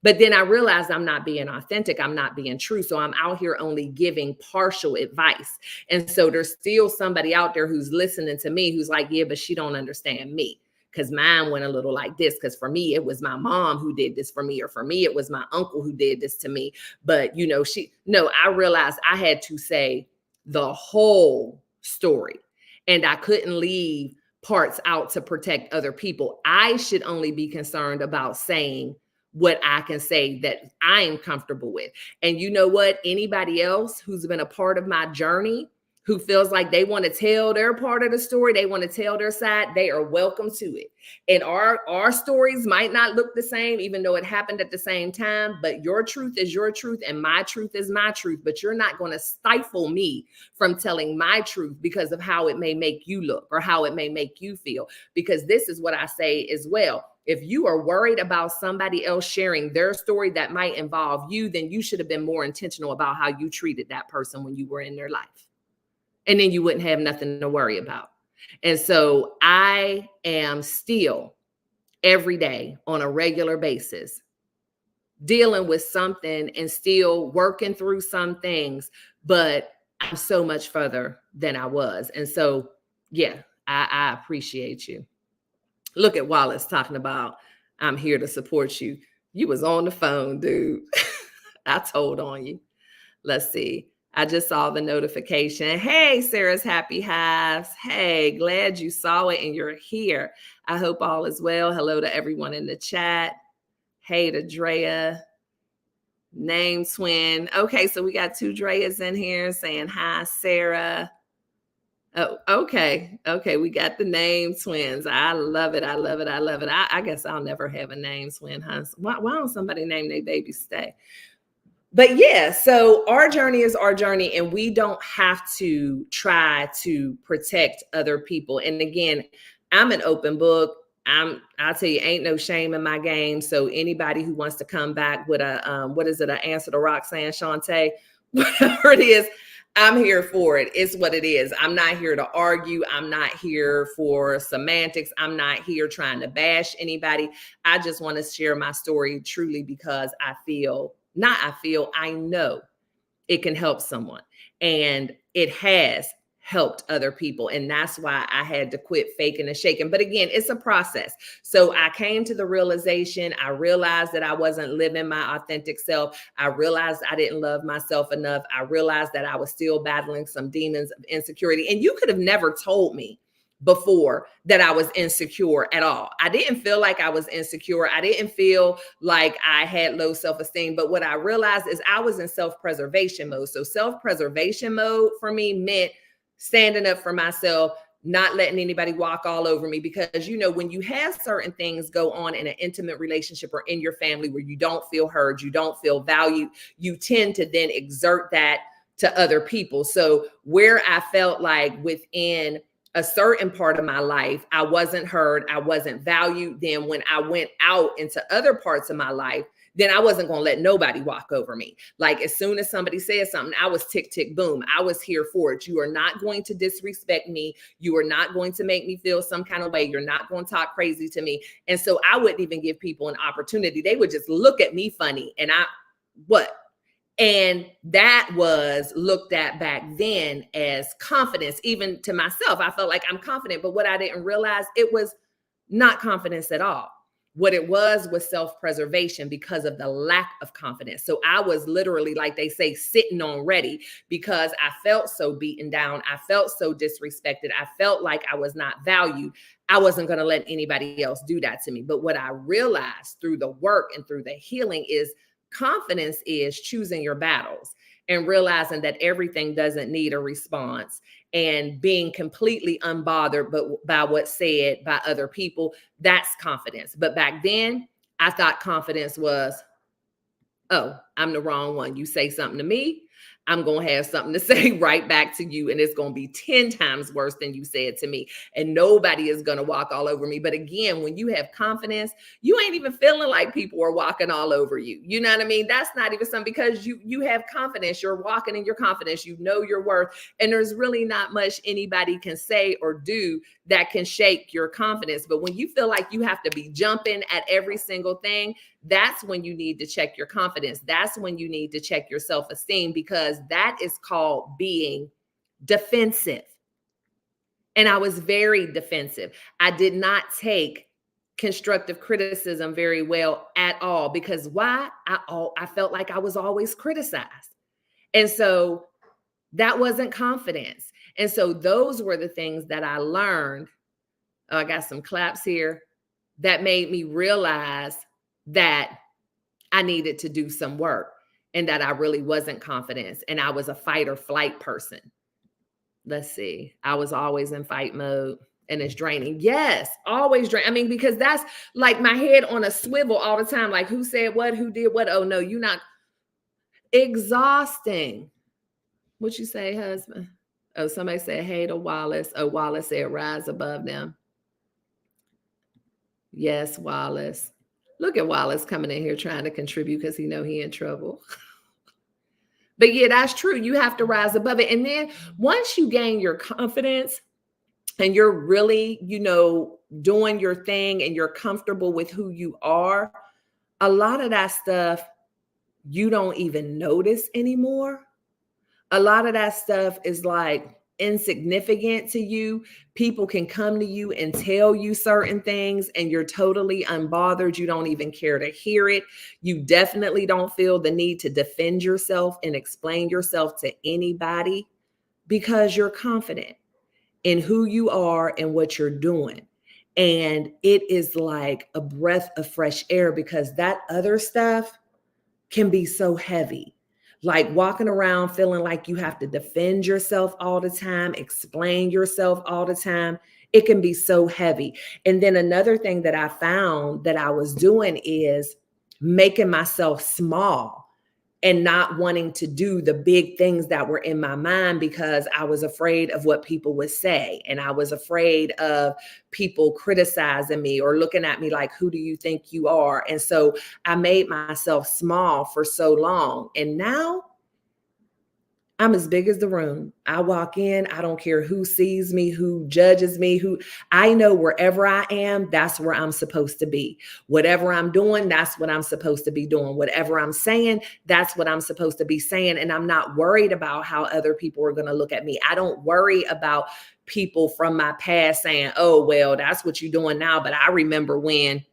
But then I realized I'm not being authentic. I'm not being true. So I'm out here only giving partial advice. And so there's still somebody out there who's listening to me who's like, yeah, but she don't understand me. Because mine went a little like this. Because for me, it was my mom who did this for me, or for me, it was my uncle who did this to me. But, I realized I had to say the whole story, and I couldn't leave parts out to protect other people. I should only be concerned about saying what I can say that I'm comfortable with. And you know what? Anybody else who's been a part of my journey, who feels like they want to tell their part of the story, they want to tell their side, they are welcome to it. And our stories might not look the same, even though it happened at the same time, but your truth is your truth and my truth is my truth. But you're not going to stifle me from telling my truth because of how it may make you look or how it may make you feel. Because this is what I say as well. If you are worried about somebody else sharing their story that might involve you, then you should have been more intentional about how you treated that person when you were in their life. And then you wouldn't have nothing to worry about. And so I am still every day on a regular basis dealing with something and still working through some things, but I'm so much further than I was. And so, yeah, I appreciate you. Look at Wallace talking about, I'm here to support you. You was on the phone, dude. I told on you. Let's see. I just saw the notification. Hey, Sarah's Happy Hives. Hey, glad you saw it and you're here. I hope all is well. Hello to everyone in the chat. Hey to Drea. Name twin. Okay, so we got two Dreas in here saying hi, Sarah. Oh, okay. Okay, we got the name twins. I love it. I love it. I love it. I guess I'll never have a name twin, huh? Why don't somebody name their baby Stae? But yeah, so our journey is our journey, and we don't have to try to protect other people. And again, I'm an open book. I'll tell you, ain't no shame in my game. So anybody who wants to come back with a what is it, an answer to Roxanne Shante, whatever it is, I'm here for it. It's what it is. I'm not here to argue. I'm not here for semantics. I'm not here trying to bash anybody. I just want to share my story truly because I know it can help someone, and it has helped other people. And that's why I had to quit faking and shaking. But again, it's a process. So I came to the realization, I realized that I wasn't living my authentic self. I realized I didn't love myself enough. I realized that I was still battling some demons of insecurity. And you could have never told me before that I was insecure at all. I didn't feel like I was insecure. I didn't feel like I had low self-esteem. But what I realized is I was in self-preservation mode. So self-preservation mode for me meant standing up for myself, not letting anybody walk all over me. Because, when you have certain things go on in an intimate relationship or in your family where you don't feel heard, you don't feel valued, you tend to then exert that to other people. So where I felt like within a certain part of my life, I wasn't heard, I wasn't valued, then when I went out into other parts of my life, then I wasn't going to let nobody walk over me. Like as soon as somebody said something, I was tick, tick, boom. I was here for it. You are not going to disrespect me. You are not going to make me feel some kind of way. You're not going to talk crazy to me. And so I wouldn't even give people an opportunity. They would just look at me funny. And And that was looked at back then as confidence. Even to myself, I felt like I'm confident. But what I didn't realize, it was not confidence at all. What it was self-preservation because of the lack of confidence. So I was literally, like they say, sitting on ready because I felt so beaten down. I felt so disrespected. I felt like I was not valued. I wasn't going to let anybody else do that to me. But what I realized through the work and through the healing is confidence is choosing your battles and realizing that everything doesn't need a response and being completely unbothered but by what's said by other people. That's confidence. But back then, I thought confidence was, oh, I'm the wrong one. You say something to me, I'm going to have something to say right back to you. And it's going to be 10 times worse than you said to me. And nobody is going to walk all over me. But again, when you have confidence, you ain't even feeling like people are walking all over you. You know what I mean? That's not even something, because you have confidence. You're walking in your confidence. You know your worth. And there's really not much anybody can say or do that can shake your confidence. But when you feel like you have to be jumping at every single thing, that's when you need to check your confidence. That's when you need to check your self-esteem, because that is called being defensive. And I was very defensive. I did not take constructive criticism very well at all, because why? I felt like I was always criticized. And so that wasn't confidence. And so those were the things that I learned. I got some claps here that made me realize that I needed to do some work and that I really wasn't confident. And I was a fight or flight person. Let's see. I was always in fight mode, and it's draining. Yes, always draining. I mean, because that's like my head on a swivel all the time. Like, who said what? Who did what? Oh, no, you're not. Exhausting. What you say, husband? Oh, somebody said, hey to Wallace. Oh, Wallace said, rise above them. Yes, Wallace. Look at Wallace coming in here trying to contribute because he know he in trouble. But yeah, that's true. You have to rise above it. And then once you gain your confidence and you're really, doing your thing and you're comfortable with who you are, a lot of that stuff you don't even notice anymore. A lot of that stuff is like insignificant to you. People can come to you and tell you certain things and you're totally unbothered. You don't even care to hear it. You definitely don't feel the need to defend yourself and explain yourself to anybody, because you're confident in who you are and what you're doing. And it is like a breath of fresh air, because that other stuff can be so heavy. Like walking around feeling like you have to defend yourself all the time, explain yourself all the time. It can be so heavy. And then another thing that I found that I was doing is making myself small and not wanting to do the big things that were in my mind, because I was afraid of what people would say. And I was afraid of people criticizing me or looking at me like, who do you think you are? And so I made myself small for so long. And now I'm as big as the room. I walk in, I don't care who sees me, who judges me, I know wherever I am, that's where I'm supposed to be. Whatever I'm doing, that's what I'm supposed to be doing. Whatever I'm saying, that's what I'm supposed to be saying. And I'm not worried about how other people are going to look at me. I don't worry about people from my past saying, oh, well, that's what you're doing now, but I remember when.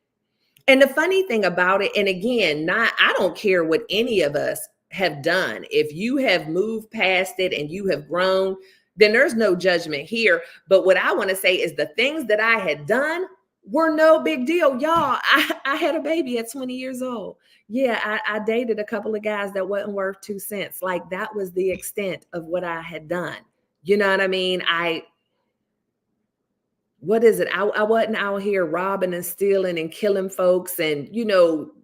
And the funny thing about it, and again, I don't care what any of us have done. If you have moved past it and you have grown, then there's no judgment here. But what I want to say is the things that I had done were no big deal. Y'all, I had a baby at 20 years old. Yeah, I dated a couple of guys that wasn't worth 2 cents. Like, that was the extent of what I had done. You know what I mean? What is it? I wasn't out here robbing and stealing and killing folks and,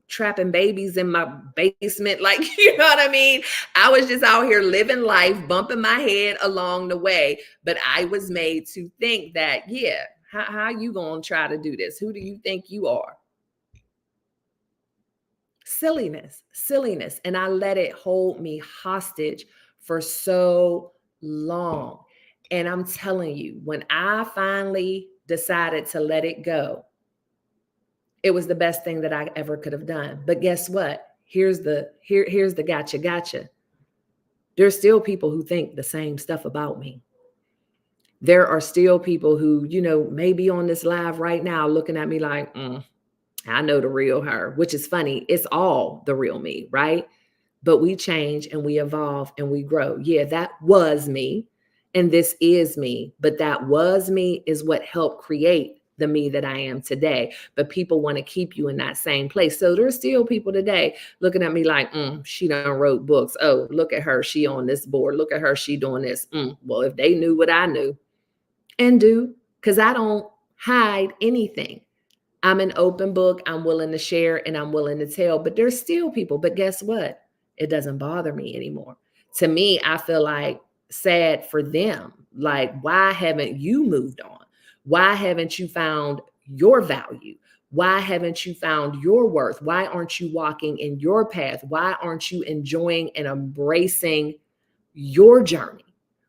trapping babies in my basement. Like, you know what I mean? I was just out here living life, bumping my head along the way. But I was made to think that, yeah, how you going to try to do this? Who do you think you are? Silliness. And I let it hold me hostage for so long. And I'm telling you, when I finally decided to let it go, it was the best thing that I ever could have done. But guess what? Here's the gotcha. There's still people who think the same stuff about me. There are still people who, may be on this live right now looking at me like, I know the real her, which is funny. It's all the real me, right? But we change and we evolve and we grow. Yeah, that was me. And this is me. But that was me is what helped create the me that I am today. But people want to keep you in that same place. So there's still people today looking at me like, she done wrote books. Oh, look at her. She on this board. Look at her. She doing this. Well, if they knew what I knew and do, because I don't hide anything. I'm an open book. I'm willing to share and I'm willing to tell, but there's still people. But guess what? It doesn't bother me anymore. To me, I feel like sad for them. Like, why haven't you moved on? Why haven't you found your value? Why haven't you found your worth? Why aren't you walking in your path? Why aren't you enjoying and embracing your journey?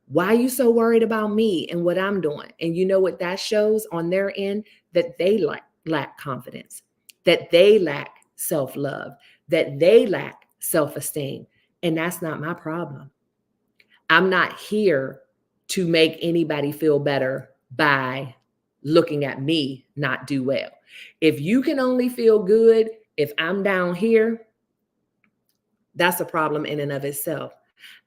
Why are you so worried about me and what I'm doing? And you know what that shows on their end? That they lack confidence, that they lack self-love, that they lack self-esteem. And that's not my problem. I'm not here to make anybody feel better by looking at me not do well. If you can only feel good if I'm down here, that's a problem in and of itself.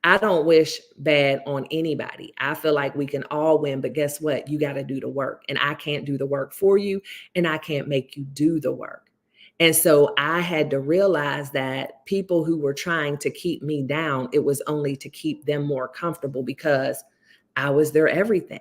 I don't wish bad on anybody. I feel like we can all win, but guess what? You got to do the work. And I can't do the work for you, and I can't make you do the work. And so I had to realize that people who were trying to keep me down, it was only to keep them more comfortable because I was their everything.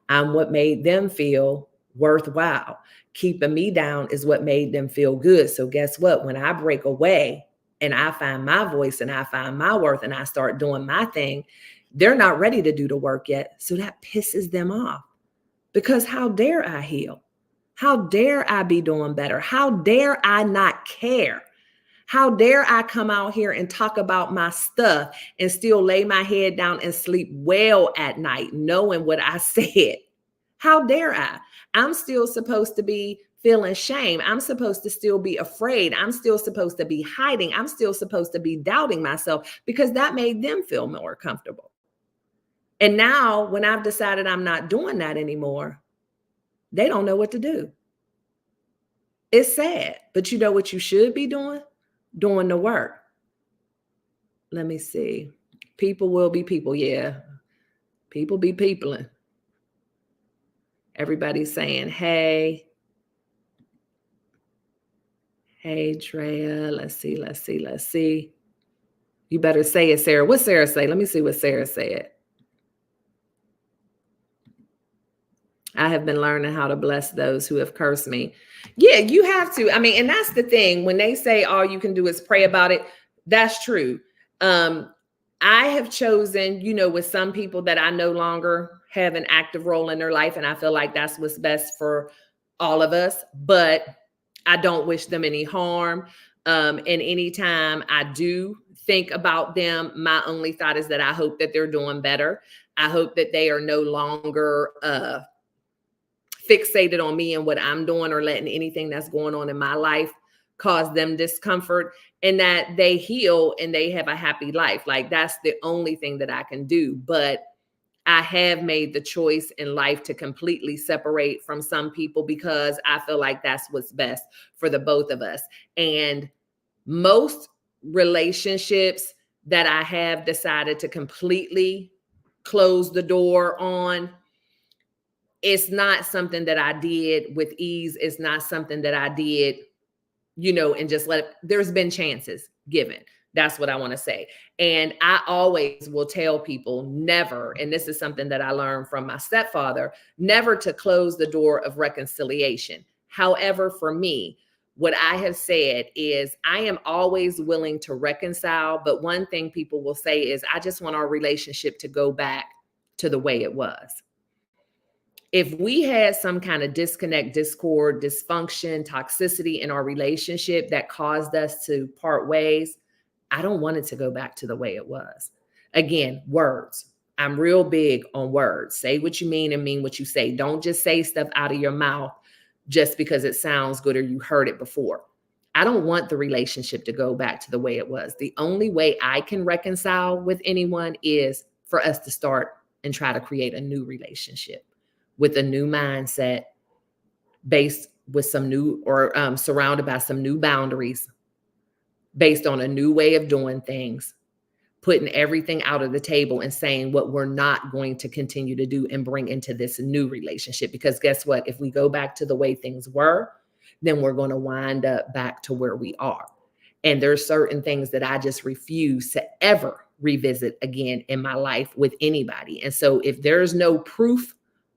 I'm what made them feel worthwhile. Keeping me down is what made them feel good. So guess what? When I break away and I find my voice and I find my worth and I start doing my thing, they're not ready to do the work yet. So that pisses them off because how dare I heal? How dare I be doing better? How dare I not care? How dare I come out here and talk about my stuff and still lay my head down and sleep well at night, knowing what I said? How dare I? I'm still supposed to be feeling shame. I'm supposed to still be afraid. I'm still supposed to be hiding. I'm still supposed to be doubting myself because that made them feel more comfortable. And now when I've decided I'm not doing that anymore, they don't know what to do. It's sad, but you know what you should be doing? Doing the work. Let me see. People will be people. Yeah. People be peopling. Everybody's saying, hey, Drea. Let's see. You better say it, Sarah. What Sarah say? Let me see what Sarah said. I have been learning how to bless those who have cursed me. Yeah, you have to. I mean, and that's the thing. When they say all you can do is pray about it, that's true. I have chosen, with some people that I no longer have an active role in their life. And I feel like that's what's best for all of us. But I don't wish them any harm. And anytime I do think about them, my only thought is that I hope that they're doing better. I hope that they are no longer fixated on me and what I'm doing or letting anything that's going on in my life cause them discomfort, and that they heal and they have a happy life. Like that's the only thing that I can do. But I have made the choice in life to completely separate from some people because I feel like that's what's best for the both of us. And most relationships that I have decided to completely close the door on, it's not something that I did with ease. It's not something that I did, and just there's been chances given. That's what I want to say. And I always will tell people never, and this is something that I learned from my stepfather, never to close the door of reconciliation. However, for me, what I have said is I am always willing to reconcile. But one thing people will say is, I just want our relationship to go back to the way it was. If we had some kind of disconnect, discord, dysfunction, toxicity in our relationship that caused us to part ways, I don't want it to go back to the way it was. Again, words. I'm real big on words. Say what you mean and mean what you say. Don't just say stuff out of your mouth just because it sounds good or you heard it before. I don't want the relationship to go back to the way it was. The only way I can reconcile with anyone is for us to start and try to create a new relationship with a new mindset based with some new or surrounded by some new boundaries based on a new way of doing things, putting everything out of the table and saying what we're not going to continue to do and bring into this new relationship. Because guess what? If we go back to the way things were, then we're going to wind up back to where we are. And there's certain things that I just refuse to ever revisit again in my life with anybody. And so if there's no proof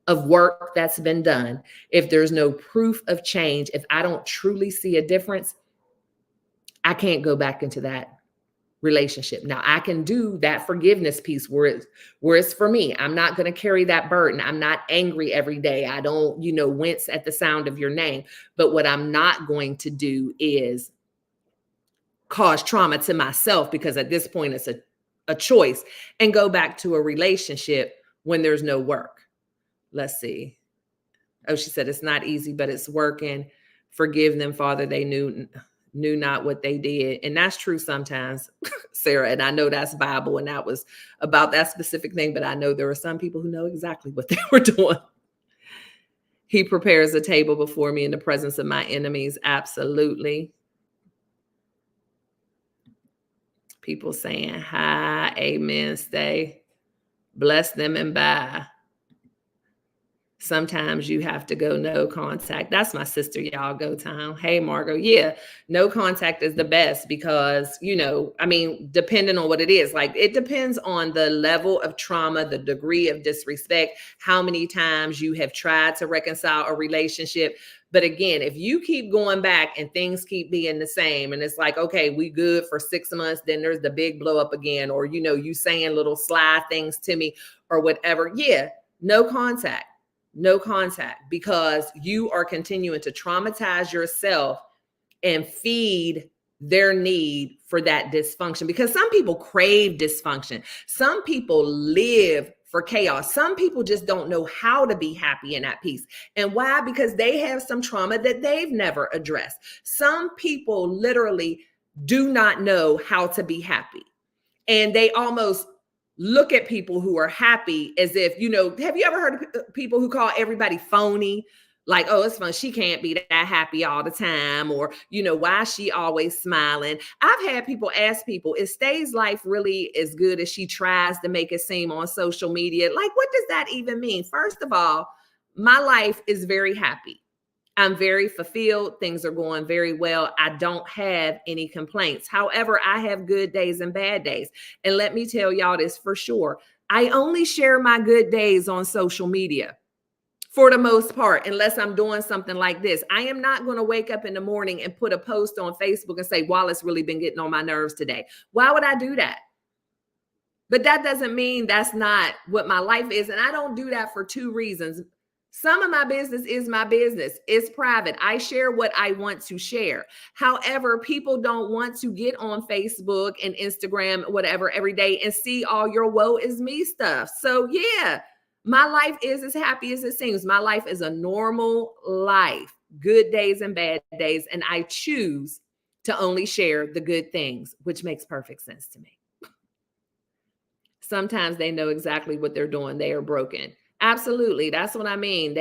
of work that's been done, if there's no proof of change, if I don't truly see a difference, I can't go back into that relationship. Now I can do that forgiveness piece where it's for me. I'm not going to carry that burden. I'm not angry every day. I don't, wince at the sound of your name. But what I'm not going to do is cause trauma to myself, because at this point it's a choice, and go back to a relationship when there's no work. Let's see. Oh, she said, it's not easy, but it's working. Forgive them, Father. They knew not what they did. And that's true sometimes, Sarah. And I know that's Bible and that was about that specific thing, but I know there are some people who know exactly what they were doing. He prepares a table before me in the presence of my enemies. Absolutely. People saying hi, amen, Stae. Bless them and bye. Sometimes you have to go no contact. That's my sister, y'all. Go time. Hey, Margot. Yeah, no contact is the best because, depending on what it is, like it depends on the level of trauma, the degree of disrespect, how many times you have tried to reconcile a relationship. But again, if you keep going back and things keep being the same and it's like, okay, we good for 6 months, then there's the big blow up again, or, you saying little sly things to me or whatever. Yeah, no contact. No contact, because you are continuing to traumatize yourself and feed their need for that dysfunction. Because some people crave dysfunction. Some people live for chaos. Some people just don't know how to be happy and at peace. And why? Because they have some trauma that they've never addressed. Some people literally do not know how to be happy. And they almost look at people who are happy as if, have you ever heard of people who call everybody phony? Like, oh, it's fun. She can't be that happy all the time. Or, why is she always smiling? I've had people ask people, is Stae's life really as good as she tries to make it seem on social media? Like, what does that even mean? First of all, my life is very happy. I'm very fulfilled. Things are going very well. I don't have any complaints. However, I have good days and bad days. And let me tell y'all this for sure. I only share my good days on social media for the most part, unless I'm doing something like this. I am not going to wake up in the morning and put a post on Facebook and say, Wallace really been getting on my nerves today. Why would I do that? But that doesn't mean that's not what my life is. And I don't do that for 2 reasons. Some of my business is my business. It's private. I share what I want to share. However, people don't want to get on Facebook and Instagram, whatever, every day and see all your woe is me stuff. So yeah, my life is as happy as it seems. My life is a normal life, good days and bad days. And I choose to only share the good things, which makes perfect sense to me. Sometimes they know exactly what they're doing. They are broken. Absolutely. That's what I mean.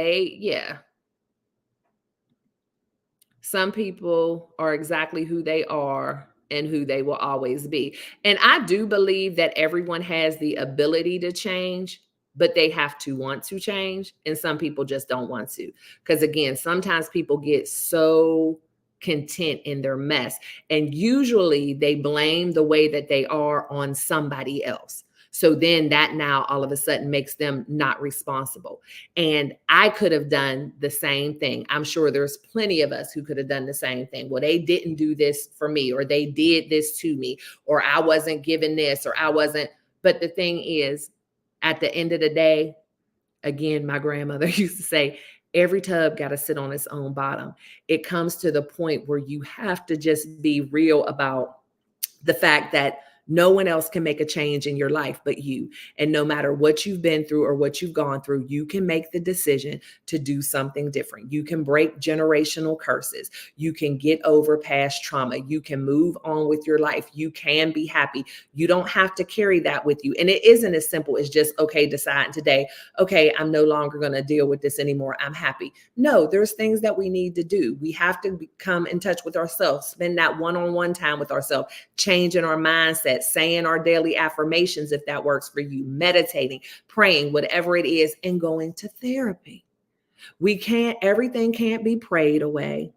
Some people are exactly who they are and who they will always be. And I do believe that everyone has the ability to change, but they have to want to change. And some people just don't want to. Because again, sometimes people get so content in their mess. And usually they blame the way that they are on somebody else. So then that now all of a sudden makes them not responsible. And I could have done the same thing. I'm sure there's plenty of us who could have done the same thing. Well, they didn't do this for me, or they did this to me, or I wasn't given this, or I wasn't. But the thing is, at the end of the day, again, my grandmother used to say, every tub got to sit on its own bottom. It comes to the point where you have to just be real about the fact that No one else can make a change in your life but you. And no matter what you've been through or what you've gone through, you can make the decision to do something different. You can break generational curses. You can get over past trauma. You can move on with your life. You can be happy. You don't have to carry that with you. And it isn't as simple as just, okay, deciding today, okay, I'm no longer going to deal with this anymore. I'm happy. No, there's things that we need to do. We have to come in touch with ourselves, spend that one-on-one time with ourselves, changing our mindset, saying our daily affirmations if that works for you, meditating, praying, whatever it is, and going to therapy. Everything can't be prayed away.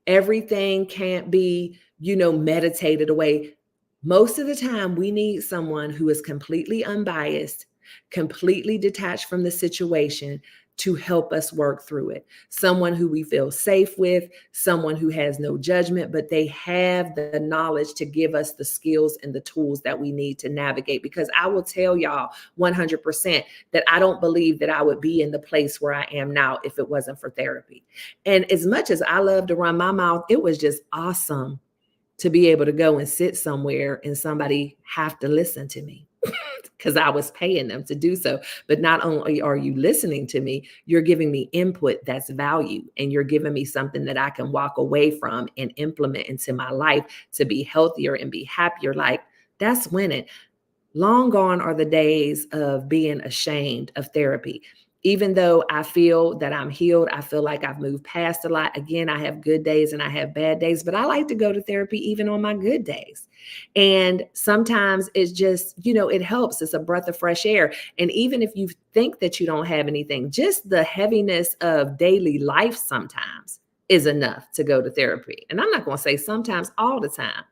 Everything can't be, meditated away. Most of the time, we need someone who is completely unbiased, completely detached from the situation to help us work through it. Someone who we feel safe with, someone who has no judgment, but they have the knowledge to give us the skills and the tools that we need to navigate. Because I will tell y'all 100% that I don't believe that I would be in the place where I am now if it wasn't for therapy. And as much as I love to run my mouth, it was just awesome to be able to go and sit somewhere and somebody have to listen to me because I was paying them to do so. But not only are you listening to me, you're giving me input that's value, and you're giving me something that I can walk away from and implement into my life to be healthier and be happier. Like, that's winning. Long gone are the days of being ashamed of therapy. Even though I feel that I'm healed, I feel like I've moved past a lot. Again, I have good days and I have bad days, but I like to go to therapy even on my good days. And sometimes it's just, it helps. It's a breath of fresh air. And even if you think that you don't have anything, just the heaviness of daily life sometimes is enough to go to therapy. And I'm not going to say sometimes, all the time.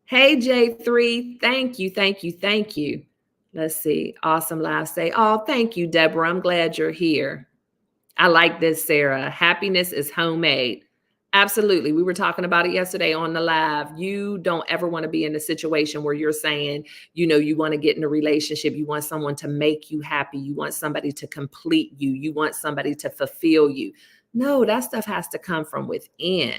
Hey, J3, thank you, thank you, thank you. Let's see. Awesome live say. Oh, thank you, Deborah. I'm glad you're here. I like this, Sarah. Happiness is homemade. Absolutely. We were talking about it yesterday on the live. You don't ever want to be in a situation where you're saying, you want to get in a relationship. You want someone to make you happy. You want somebody to complete you. You want somebody to fulfill you. No, that stuff has to come from within.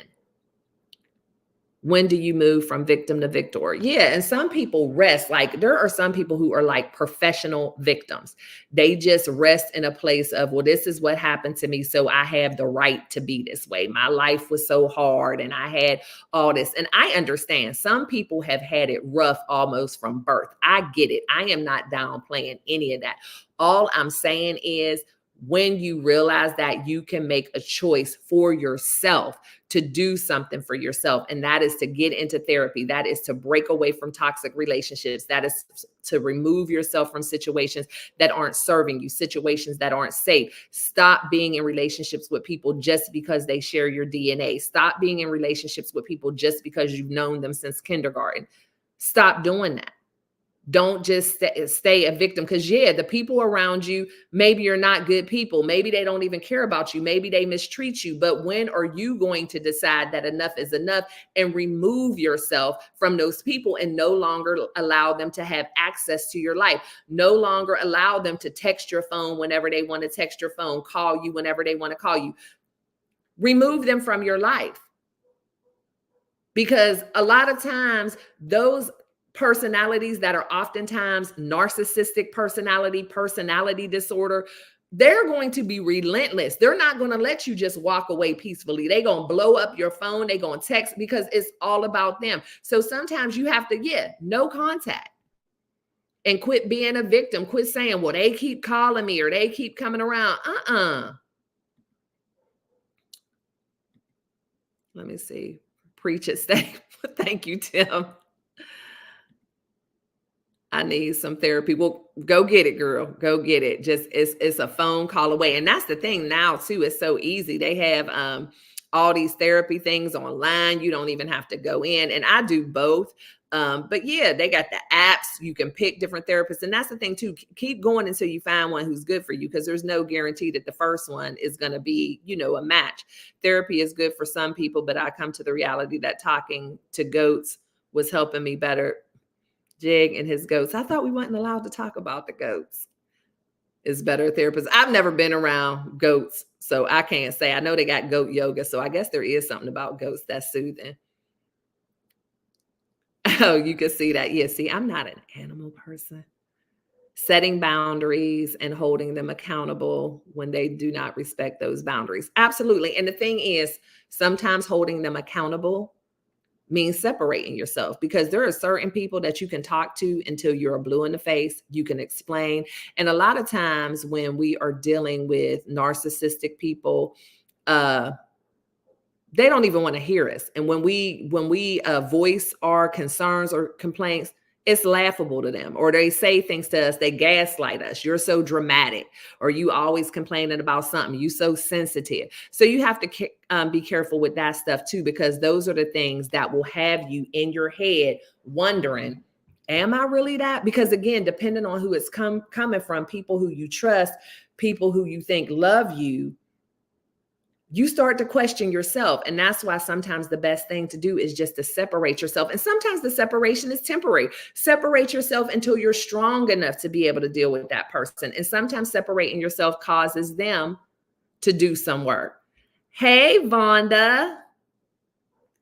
When do you move from victim to victor? Yeah. And some people rest. Like, there are some people who are like professional victims. They just rest in a place of, well, this is what happened to me, so I have the right to be this way. My life was so hard and I had all this. And I understand some people have had it rough almost from birth. I get it. I am not downplaying any of that. All I'm saying is, when you realize that you can make a choice for yourself to do something for yourself, and that is to get into therapy, that is to break away from toxic relationships, that is to remove yourself from situations that aren't serving you, situations that aren't safe. Stop being in relationships with people just because they share your DNA. Stop being in relationships with people just because you've known them since kindergarten. Stop doing that. Don't just stay a victim, because the people around you, maybe you're not good people. Maybe they don't even care about you. Maybe they mistreat you. But when are you going to decide that enough is enough and remove yourself from those people and no longer allow them to have access to your life? No longer allow them to text your phone whenever they want to text your phone, call you whenever they want to call you. Remove them from your life. Because a lot of times those personalities that are oftentimes narcissistic personality disorder, they're going to be relentless. They're not going to let you just walk away peacefully. They're going to blow up your phone. They're going to text, because it's all about them. So sometimes you have to, no contact. And quit being a victim. Quit saying, well, they keep calling me or they keep coming around. Let me see. Preach it, Stae. Thank you, Tim. I need some therapy. Well, go get it, girl. Go get it. Just it's a phone call away. And that's the thing now too. It's so easy. They have all these therapy things online. You don't even have to go in. And I do both. But they got the apps. You can pick different therapists. And that's the thing too. Keep going until you find one who's good for you, because there's no guarantee that the first one is going to be, a match. Therapy is good for some people, but I come to the reality that talking to goats was helping me better. Jig and his goats. I thought we weren't allowed to talk about the goats. Is better therapists. I've never been around goats, so I can't say. I know they got goat yoga, so I guess there is something about goats that's soothing. Oh, you can see that. Yeah, see, I'm not an animal person. Setting boundaries and holding them accountable when they do not respect those boundaries. Absolutely. And the thing is, sometimes holding them accountable means separating yourself, because there are certain people that you can talk to until you're blue in the face. You can explain. And a lot of times when we are dealing with narcissistic people, uh, they don't even want to hear us. And when we voice our concerns or complaints, it's laughable to them, or they say things to us, they gaslight us. You're so dramatic, or you always complaining about something, you so sensitive. So you have to be careful with that stuff too, because those are the things that will have you in your head wondering, am I really that? Because again, depending on who it's coming from, people who you trust, people who you think love you, you start to question yourself. And that's why sometimes the best thing to do is just to separate yourself. And sometimes the separation is temporary. Separate yourself until you're strong enough to be able to deal with that person. And sometimes separating yourself causes them to do some work. Hey, Vonda.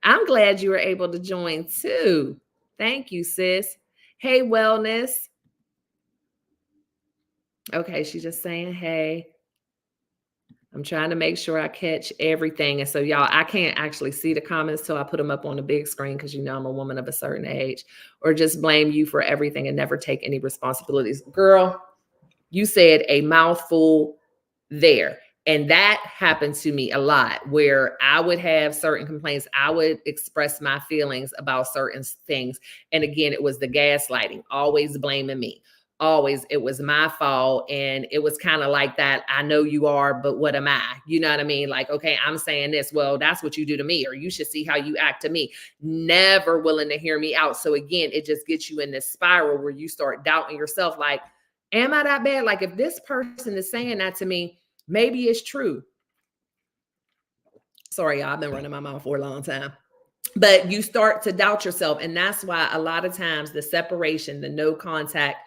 I'm glad you were able to join too. Thank you, sis. Hey, Wellness. Okay, she's just saying hey. I'm trying to make sure I catch everything. And so, y'all, I can't actually see the comments till I put them up on the big screen, because you know I'm a woman of a certain age. Or just blame you for everything and never take any responsibilities. Girl, you said a mouthful there. And that happened to me a lot, where I would have certain complaints. I would express my feelings about certain things. And again, it was the gaslighting, always blaming me. Always, it was my fault. And it was kind of like that. I know you are, but what am I? You know what I mean? Like, okay, I'm saying this. Well, that's what you do to me, or you should see how you act to me. Never willing to hear me out. So again, it just gets you in this spiral where you start doubting yourself. Like, am I that bad? Like, if this person is saying that to me, maybe it's true. Sorry, y'all, I've been running my mouth for a long time. But you start to doubt yourself. And that's why a lot of times the separation, the no contact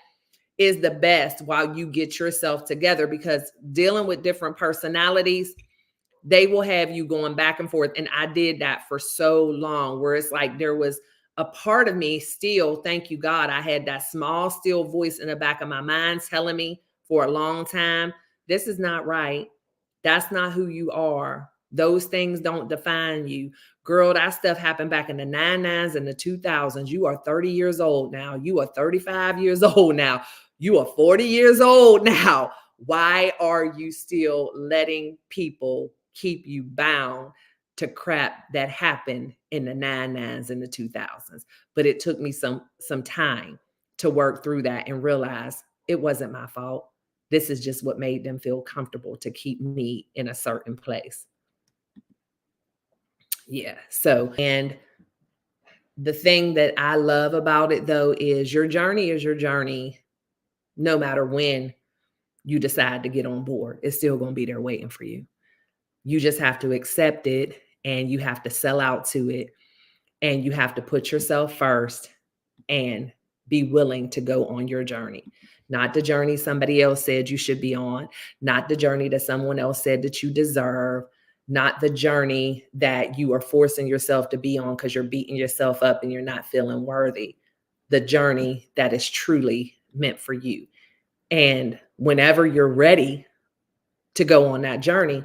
is the best while you get yourself together, because dealing with different personalities, they will have you going back and forth. And I did that for so long, where it's like there was a part of me still, thank you God, I had that small, still voice in the back of my mind telling me for a long time, this is not right. That's not who you are. Those things don't define you. Girl, that stuff happened back in the 99s and the 2000s. You are 30 years old now. You are 35 years old now. You are 40 years old now. Why are you still letting people keep you bound to crap that happened in the 99s and the 2000s? But it took me some time to work through that and realize it wasn't my fault. This is just what made them feel comfortable to keep me in a certain place. Yeah. So, and the thing that I love about it though is your journey, no matter when you decide to get on board. It's still going to be there waiting for you. You just have to accept it, and you have to sell out to it, and you have to put yourself first and be willing to go on your journey. Not the journey somebody else said you should be on, not the journey that someone else said that you deserve, not the journey that you are forcing yourself to be on because you're beating yourself up and you're not feeling worthy. The journey that is truly meant for you. And whenever you're ready to go on that journey,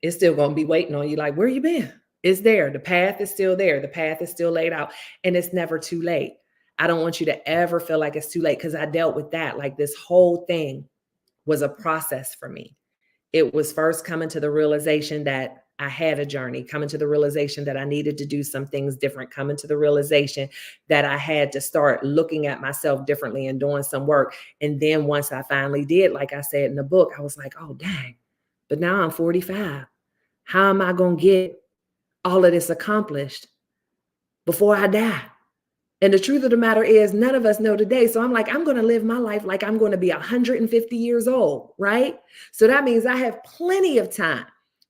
it's still going to be waiting on you. Like, where you been? It's there. The path is still there. The path is still laid out, and it's never too late. I don't want you to ever feel like it's too late, because I dealt with that. Like, this whole thing was a process for me. It was first coming to the realization that I had a journey, coming to the realization that I needed to do some things different, coming to the realization that I had to start looking at myself differently and doing some work. And then once I finally did, like I said in the book, I was like, oh, dang, but now I'm 45. How am I going to get all of this accomplished before I die? And the truth of the matter is, none of us know today. So I'm like, I'm going to live my life like I'm going to be 150 years old, right? So that means I have plenty of time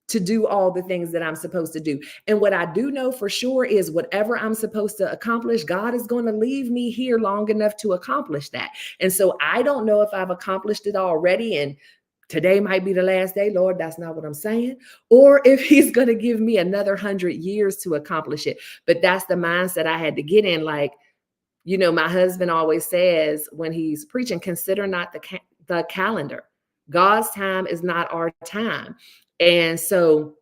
to do all the things that I'm supposed to do. And what I do know for sure is whatever I'm supposed to accomplish, God is going to leave me here long enough to accomplish that. And so I don't know if I've accomplished it already, and today might be the last day. Lord, that's not what I'm saying. Or if he's going to give me another 100 years to accomplish it. But that's the mindset I had to get in. Like, You know, my husband always says when he's preaching, consider not the calendar. God's time is not our time. And so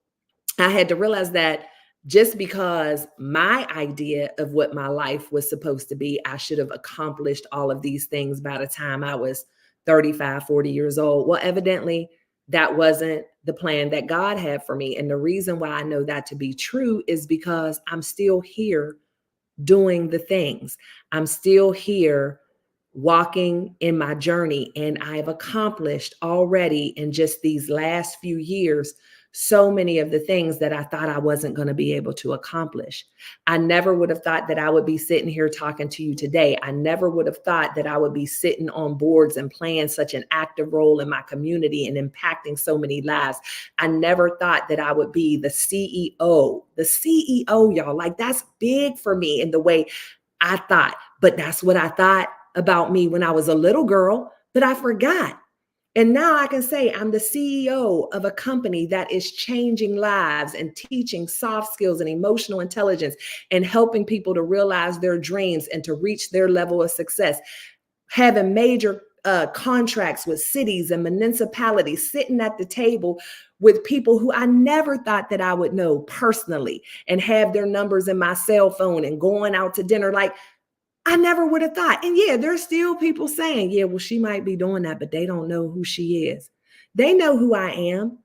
I had to realize that just because my idea of what my life was supposed to be, I should have accomplished all of these things by the time I was 35, 40 years old. Well, evidently, that wasn't the plan that God had for me. And the reason why I know that to be true is because I'm still here doing the things. I'm still here walking in my journey, and I've accomplished already in just these last few years so many of the things that I thought I wasn't going to be able to accomplish. I never would have thought that I would be sitting here talking to you today. I never would have thought that I would be sitting on boards and playing such an active role in my community and impacting so many lives. I never thought that I would be the CEO, y'all. Like, that's big for me in the way I thought, but that's what I thought about me when I was a little girl, but I forgot. And now I can say I'm the CEO of a company that is changing lives and teaching soft skills and emotional intelligence and helping people to realize their dreams and to reach their level of success. Having major contracts with cities and municipalities, sitting at the table with people who I never thought that I would know personally and have their numbers in my cell phone and going out to dinner. Like, I never would have thought. And yeah, there's still people saying, yeah, well, she might be doing that, but they don't know who she is. They know who I am.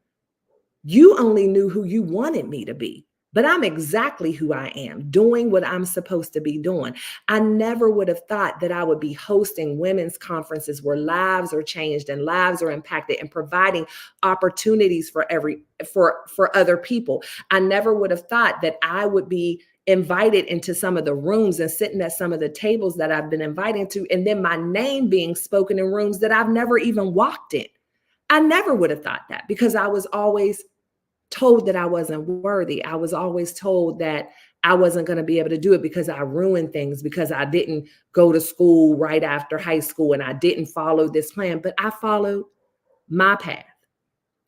You only knew who you wanted me to be, but I'm exactly who I am, doing what I'm supposed to be doing. I never would have thought that I would be hosting women's conferences where lives are changed and lives are impacted and providing opportunities for other people. I never would have thought that I would be invited into some of the rooms and sitting at some of the tables that I've been invited to, and then my name being spoken in rooms that I've never even walked in. I never would have thought that because I was always told that I wasn't worthy. I was always told that I wasn't going to be able to do it because I ruined things, because I didn't go to school right after high school and I didn't follow this plan, but I followed my path.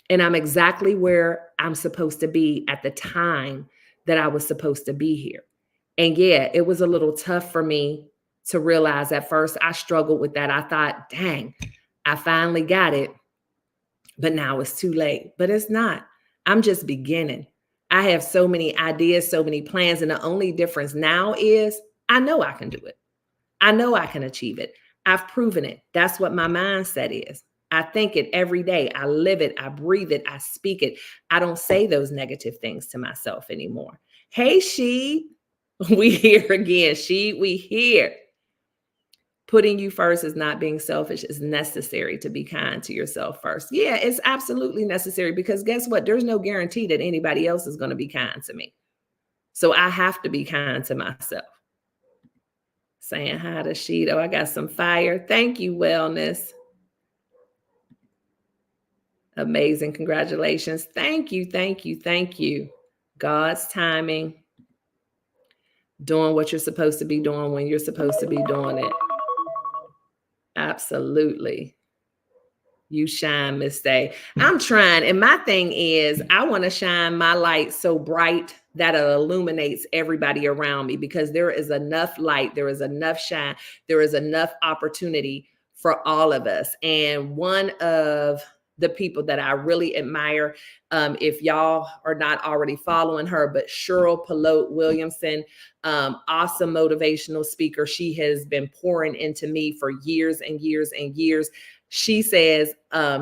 And I'm exactly where I'm supposed to be at the time that I was supposed to be here. And yeah, it was a little tough for me to realize at first. I struggled with that. I thought, dang, I finally got it, but now it's too late. But it's not. I'm just beginning. I have so many ideas, so many plans. And the only difference now is I know I can do it. I know I can achieve it. I've proven it. That's what my mindset is. I think it every day. I live it. I breathe it. I speak it. I don't say those negative things to myself anymore. Hey, she, we here again. She, we here. Putting you first is not being selfish. It's necessary to be kind to yourself first. Yeah, it's absolutely necessary because guess what? There's no guarantee that anybody else is going to be kind to me. So I have to be kind to myself. Saying hi to Sheeto. I got some fire. Thank you, Wellness. Amazing. Congratulations. Thank you. Thank you. Thank you. God's timing. Doing what you're supposed to be doing when you're supposed to be doing it. Absolutely. You shine, Miss Stae. I'm trying. And my thing is, I want to shine my light so bright that it illuminates everybody around me because there is enough light, there is enough shine, there is enough opportunity for all of us. And one of the people that I really admire, if y'all are not already following her, but Cheryl Pelote Williamson, awesome motivational speaker. She has been pouring into me for years and years and years. She says,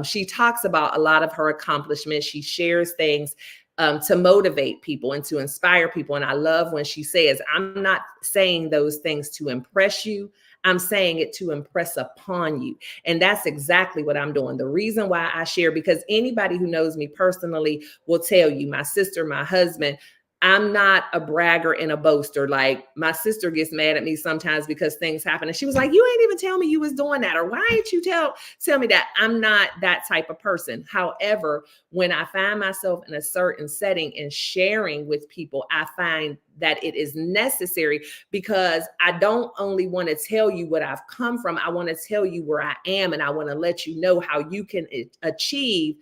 she talks about a lot of her accomplishments. She shares things to motivate people and to inspire people. And I love when she says, I'm not saying those things to impress you. I'm saying it to impress upon you. And that's exactly what I'm doing. The reason why I share, because anybody who knows me personally will tell you, my sister, my husband, I'm not a bragger and a boaster. Like, my sister gets mad at me sometimes because things happen. And she was like, you ain't even tell me you was doing that. Or why ain't you tell me that? I'm not that type of person. However, when I find myself in a certain setting and sharing with people, I find that it is necessary because I don't only want to tell you what I've come from. I want to tell you where I am. And I want to let you know how you can achieve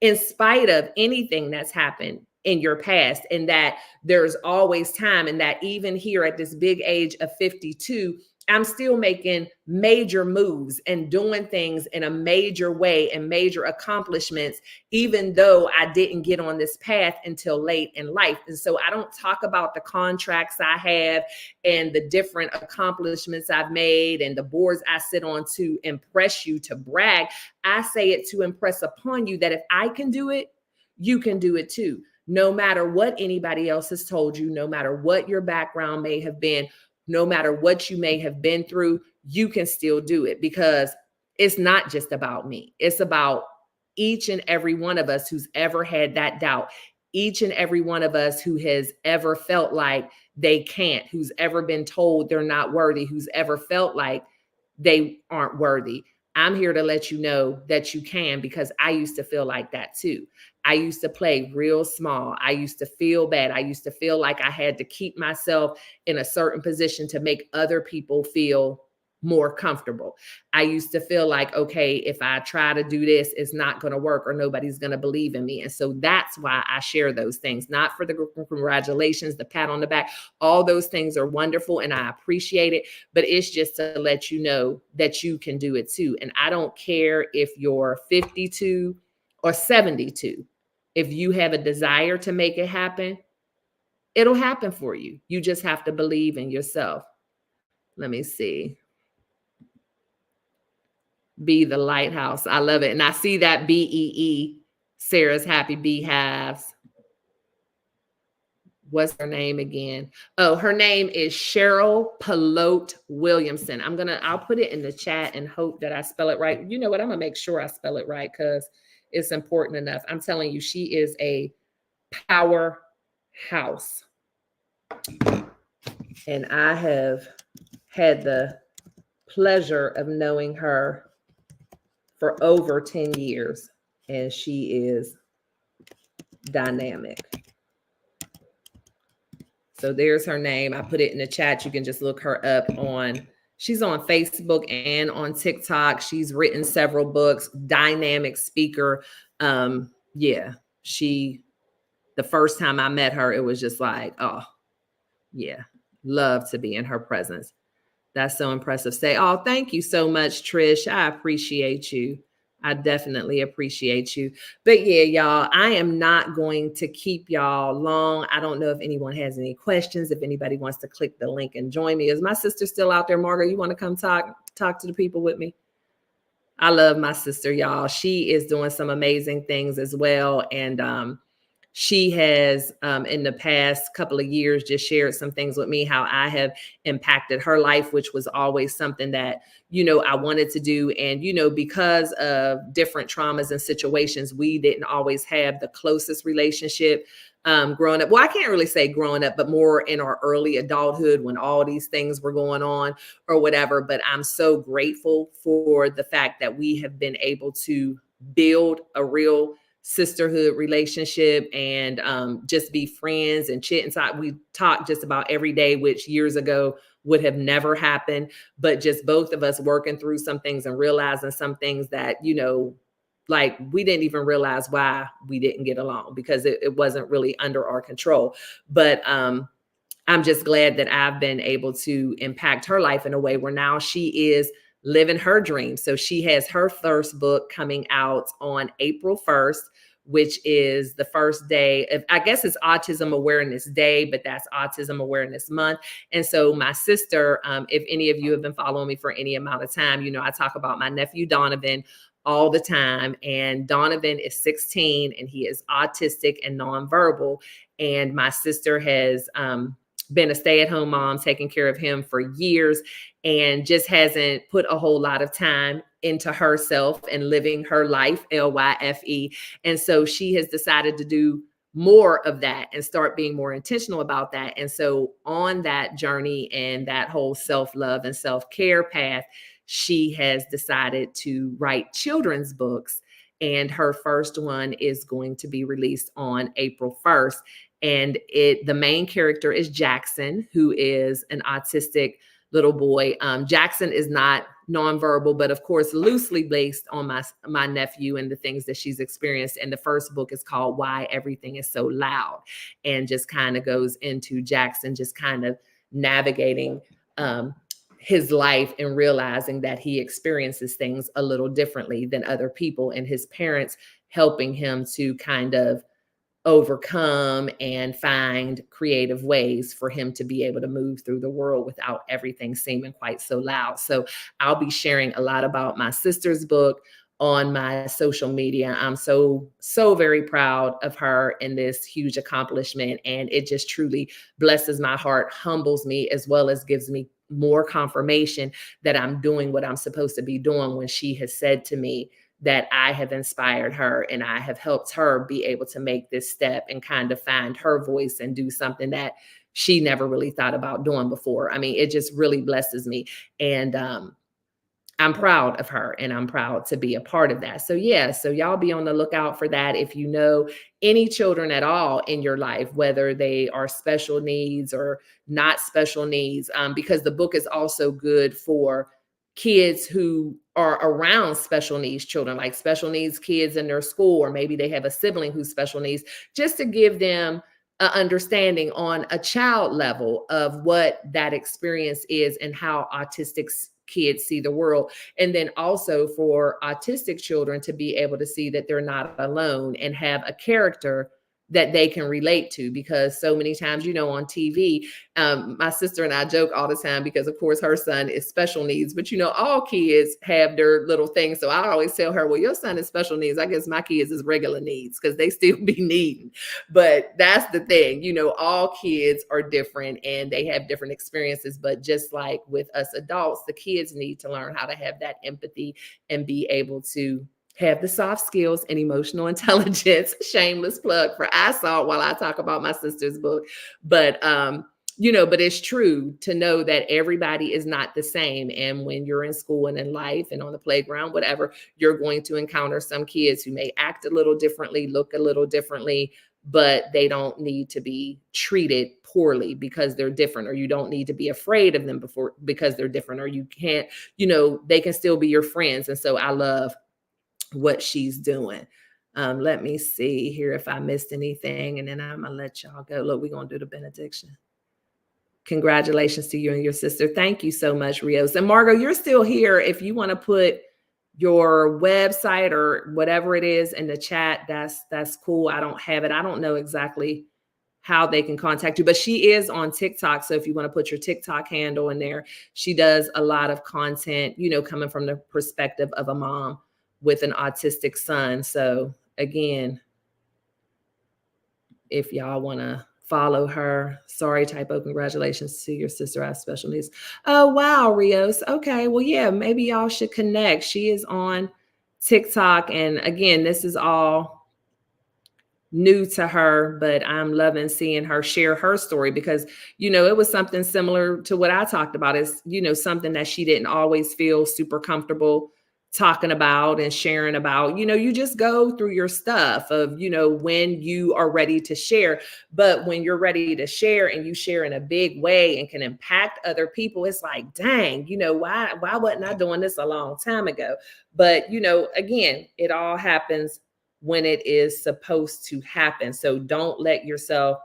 in spite of anything that's happened in your past, and that there's always time, and that even here at this big age of 52, I'm still making major moves and doing things in a major way and major accomplishments, even though I didn't get on this path until late in life. And so I don't talk about the contracts I have and the different accomplishments I've made and the boards I sit on to impress you, to brag. I say it to impress upon you that if I can do it, you can do it too. No matter what anybody else has told you, no matter what your background may have been, no matter what you may have been through, you can still do it, because it's not just about me. It's about each and every one of us who's ever had that doubt, each and every one of us who has ever felt like they can't, who's ever been told they're not worthy, who's ever felt like they aren't worthy. I'm here to let you know that you can, because I used to feel like that too. I used to play real small. I used to feel bad. I used to feel like I had to keep myself in a certain position to make other people feel more comfortable. I used to feel like, okay, if I try to do this, it's not going to work or nobody's going to believe in me. And so that's why I share those things, not for the congratulations, the pat on the back. All those things are wonderful and I appreciate it, but it's just to let you know that you can do it too. And I don't care if you're 52 or 72. If you have a desire to make it happen, it'll happen for you. You just have to believe in yourself. Let me see. Be the lighthouse. I love it. And I see that BEE, Sarah's Happy Beehives. What's her name again? Oh, her name is Cheryl Pelote Williamson. I'll put it in the chat and hope that I spell it right. You know what? I'm going to make sure I spell it right because it's important enough. I'm telling you, she is a powerhouse. And I have had the pleasure of knowing her for over 10 years, and she is dynamic. So there's her name. I put it in the chat. You can just look her up she's on Facebook and on TikTok. She's written several books, dynamic speaker. The first time I met her, it was just like, oh yeah, love to be in her presence. That's so impressive. Say, oh, thank you so much, Trish. I appreciate you. I definitely appreciate you. But yeah, y'all, I am not going to keep y'all long. I don't know if anyone has any questions, if anybody wants to click the link and join me. Is my sister still out there, Margaret? You want to come talk to the people with me? I love my sister, y'all. She is doing some amazing things as well. And she has, in the past couple of years, just shared some things with me, how I have impacted her life, which was always something that, I wanted to do. And, because of different traumas and situations, we didn't always have the closest relationship growing up. Well, I can't really say growing up, but more in our early adulthood when all these things were going on or whatever. But I'm so grateful for the fact that we have been able to build a real sisterhood relationship and just be friends and chit and talk. We talk just about every day, which years ago would have never happened, but just both of us working through some things and realizing some things that, like we didn't even realize why we didn't get along because it wasn't really under our control. But I'm just glad that I've been able to impact her life in a way where now she is living her dream. So she has her first book coming out on April 1st, which is the first day of, I guess it's Autism Awareness Day, but that's Autism Awareness Month. And so my sister, if any of you have been following me for any amount of time, I talk about my nephew, Donovan, all the time. And Donovan is 16 and he is autistic and nonverbal. And my sister has been a stay-at-home mom, taking care of him for years, and just hasn't put a whole lot of time into herself and living her life, L.Y.F.E. And so she has decided to do more of that and start being more intentional about that. And so on that journey and that whole self-love and self-care path, she has decided to write children's books. And her first one is going to be released on April 1st. And the main character is Jackson, who is an autistic little boy. Jackson is not nonverbal, but of course, loosely based on my nephew and the things that she's experienced. And the first book is called Why Everything is So Loud, and just kind of goes into Jackson just kind of navigating his life and realizing that he experiences things a little differently than other people, and his parents helping him to kind of overcome and find creative ways for him to be able to move through the world without everything seeming quite so loud. So I'll be sharing a lot about my sister's book on my social media. I'm so very proud of her and this huge accomplishment. And it just truly blesses my heart, humbles me, as well as gives me more confirmation that I'm doing what I'm supposed to be doing, when she has said to me that I have inspired her and I have helped her be able to make this step and kind of find her voice and do something that she never really thought about doing before. I mean, it just really blesses me. And I'm proud of her, and I'm proud to be a part of that. So yeah, so y'all be on the lookout for that. If you know any children at all in your life, whether they are special needs or not special needs, because the book is also good for kids who are around special needs children, like special needs kids in their school, or maybe they have a sibling who's special needs, just to give them an understanding on a child level of what that experience is and how autistic kids see the world. And then also for autistic children to be able to see that they're not alone and have a character that they can relate to. Because so many times, on TV, my sister and I joke all the time, because of course her son is special needs, but all kids have their little things. So I always tell her, well, your son is special needs, I guess my kids is regular needs, because they still be needing. But that's the thing, all kids are different and they have different experiences. But just like with us adults, the kids need to learn how to have that empathy and be able to have the soft skills and emotional intelligence. Shameless plug for iSalt while I talk about my sister's book. But but it's true to know that everybody is not the same. And when you're in school and in life and on the playground, whatever, you're going to encounter some kids who may act a little differently, look a little differently, but they don't need to be treated poorly because they're different, or you don't need to be afraid of them because they're different, or you can't, they can still be your friends. And so I love what she's doing. Let me see here if I missed anything, and then I'm gonna let y'all go. Look, we're gonna do the benediction. Congratulations to you and your sister. Thank you so much, Rios. And Margot, you're still here. If you want to put your website or whatever it is in the chat, that's cool. I don't have it. I don't know exactly how they can contact you, but she is on TikTok. So if you want to put your TikTok handle in there, she does a lot of content, coming from the perspective of a mom with an autistic son. So again, if y'all want to follow her, sorry, typo, congratulations to your sister has special needs. Oh, wow, Rios. Okay, well, yeah, maybe y'all should connect. She is on TikTok. And again, this is all new to her, but I'm loving seeing her share her story, because, it was something similar to what I talked about. Is, something that she didn't always feel super comfortable talking about and sharing about. You just go through your stuff of, when you are ready to share. But when you're ready to share and you share in a big way and can impact other people, it's like, dang, why wasn't I doing this a long time ago? But, again, it all happens when it is supposed to happen. So don't let yourself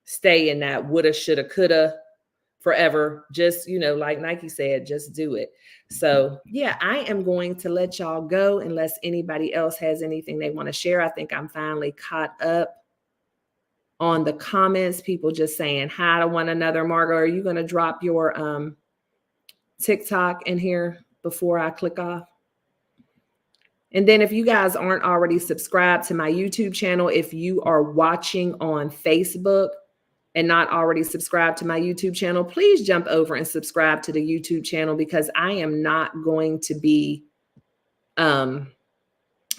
stay in that woulda, shoulda, coulda forever. Just, like Nike said, just do it. So yeah, I am going to let y'all go unless anybody else has anything they want to share. I think I'm finally caught up on the comments. People just saying hi to one another. Margot, are you going to drop your TikTok in here before I click off? And then if you guys aren't already subscribed to my YouTube channel, if you are watching on Facebook and not already subscribed to my YouTube channel, please jump over and subscribe to the YouTube channel, because I am not going to be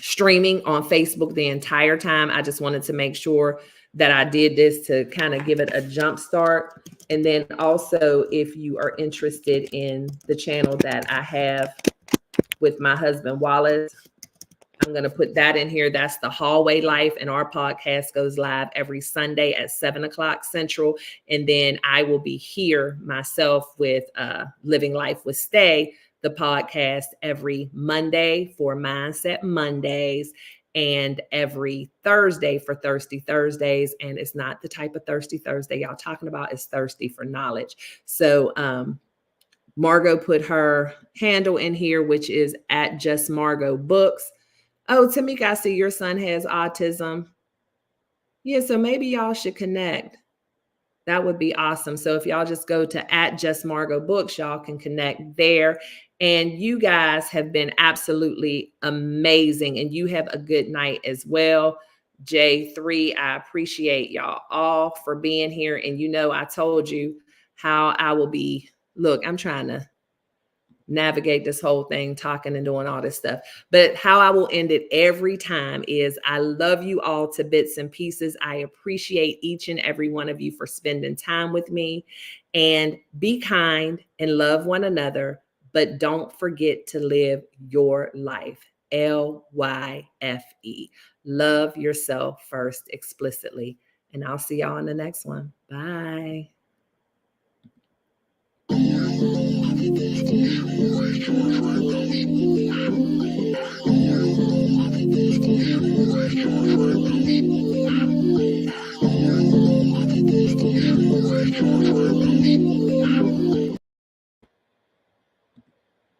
streaming on Facebook the entire time. I just wanted to make sure that I did this to kind of give it a jump start. And then also, if you are interested in the channel that I have with my husband, Wallace, I'm going to put that in here. That's the Hallway Life. And our podcast goes live every Sunday at 7:00 Central. And then I will be here myself with Living Life with Stae, the podcast, every Monday for Mindset Mondays, and every Thursday for Thirsty Thursdays. And it's not the type of Thirsty Thursday y'all talking about. It's thirsty for knowledge. So Margot put her handle in here, which is at Just Margot Books. Oh, Tamika, I see your son has autism. Yeah, so maybe y'all should connect. That would be awesome. So if y'all just go to at Just Margot Books, y'all can connect there. And you guys have been absolutely amazing. And you have a good night as well. J3, I appreciate y'all all for being here. And you know, I told you how I will be. Look, I'm trying to navigate this whole thing, talking and doing all this stuff. But how I will end it every time is I love you all to bits and pieces. I appreciate each and every one of you for spending time with me, and be kind and love one another, but don't forget to live your life. L.Y.F.E. Love yourself first explicitly. And I'll see y'all in the next one. Bye.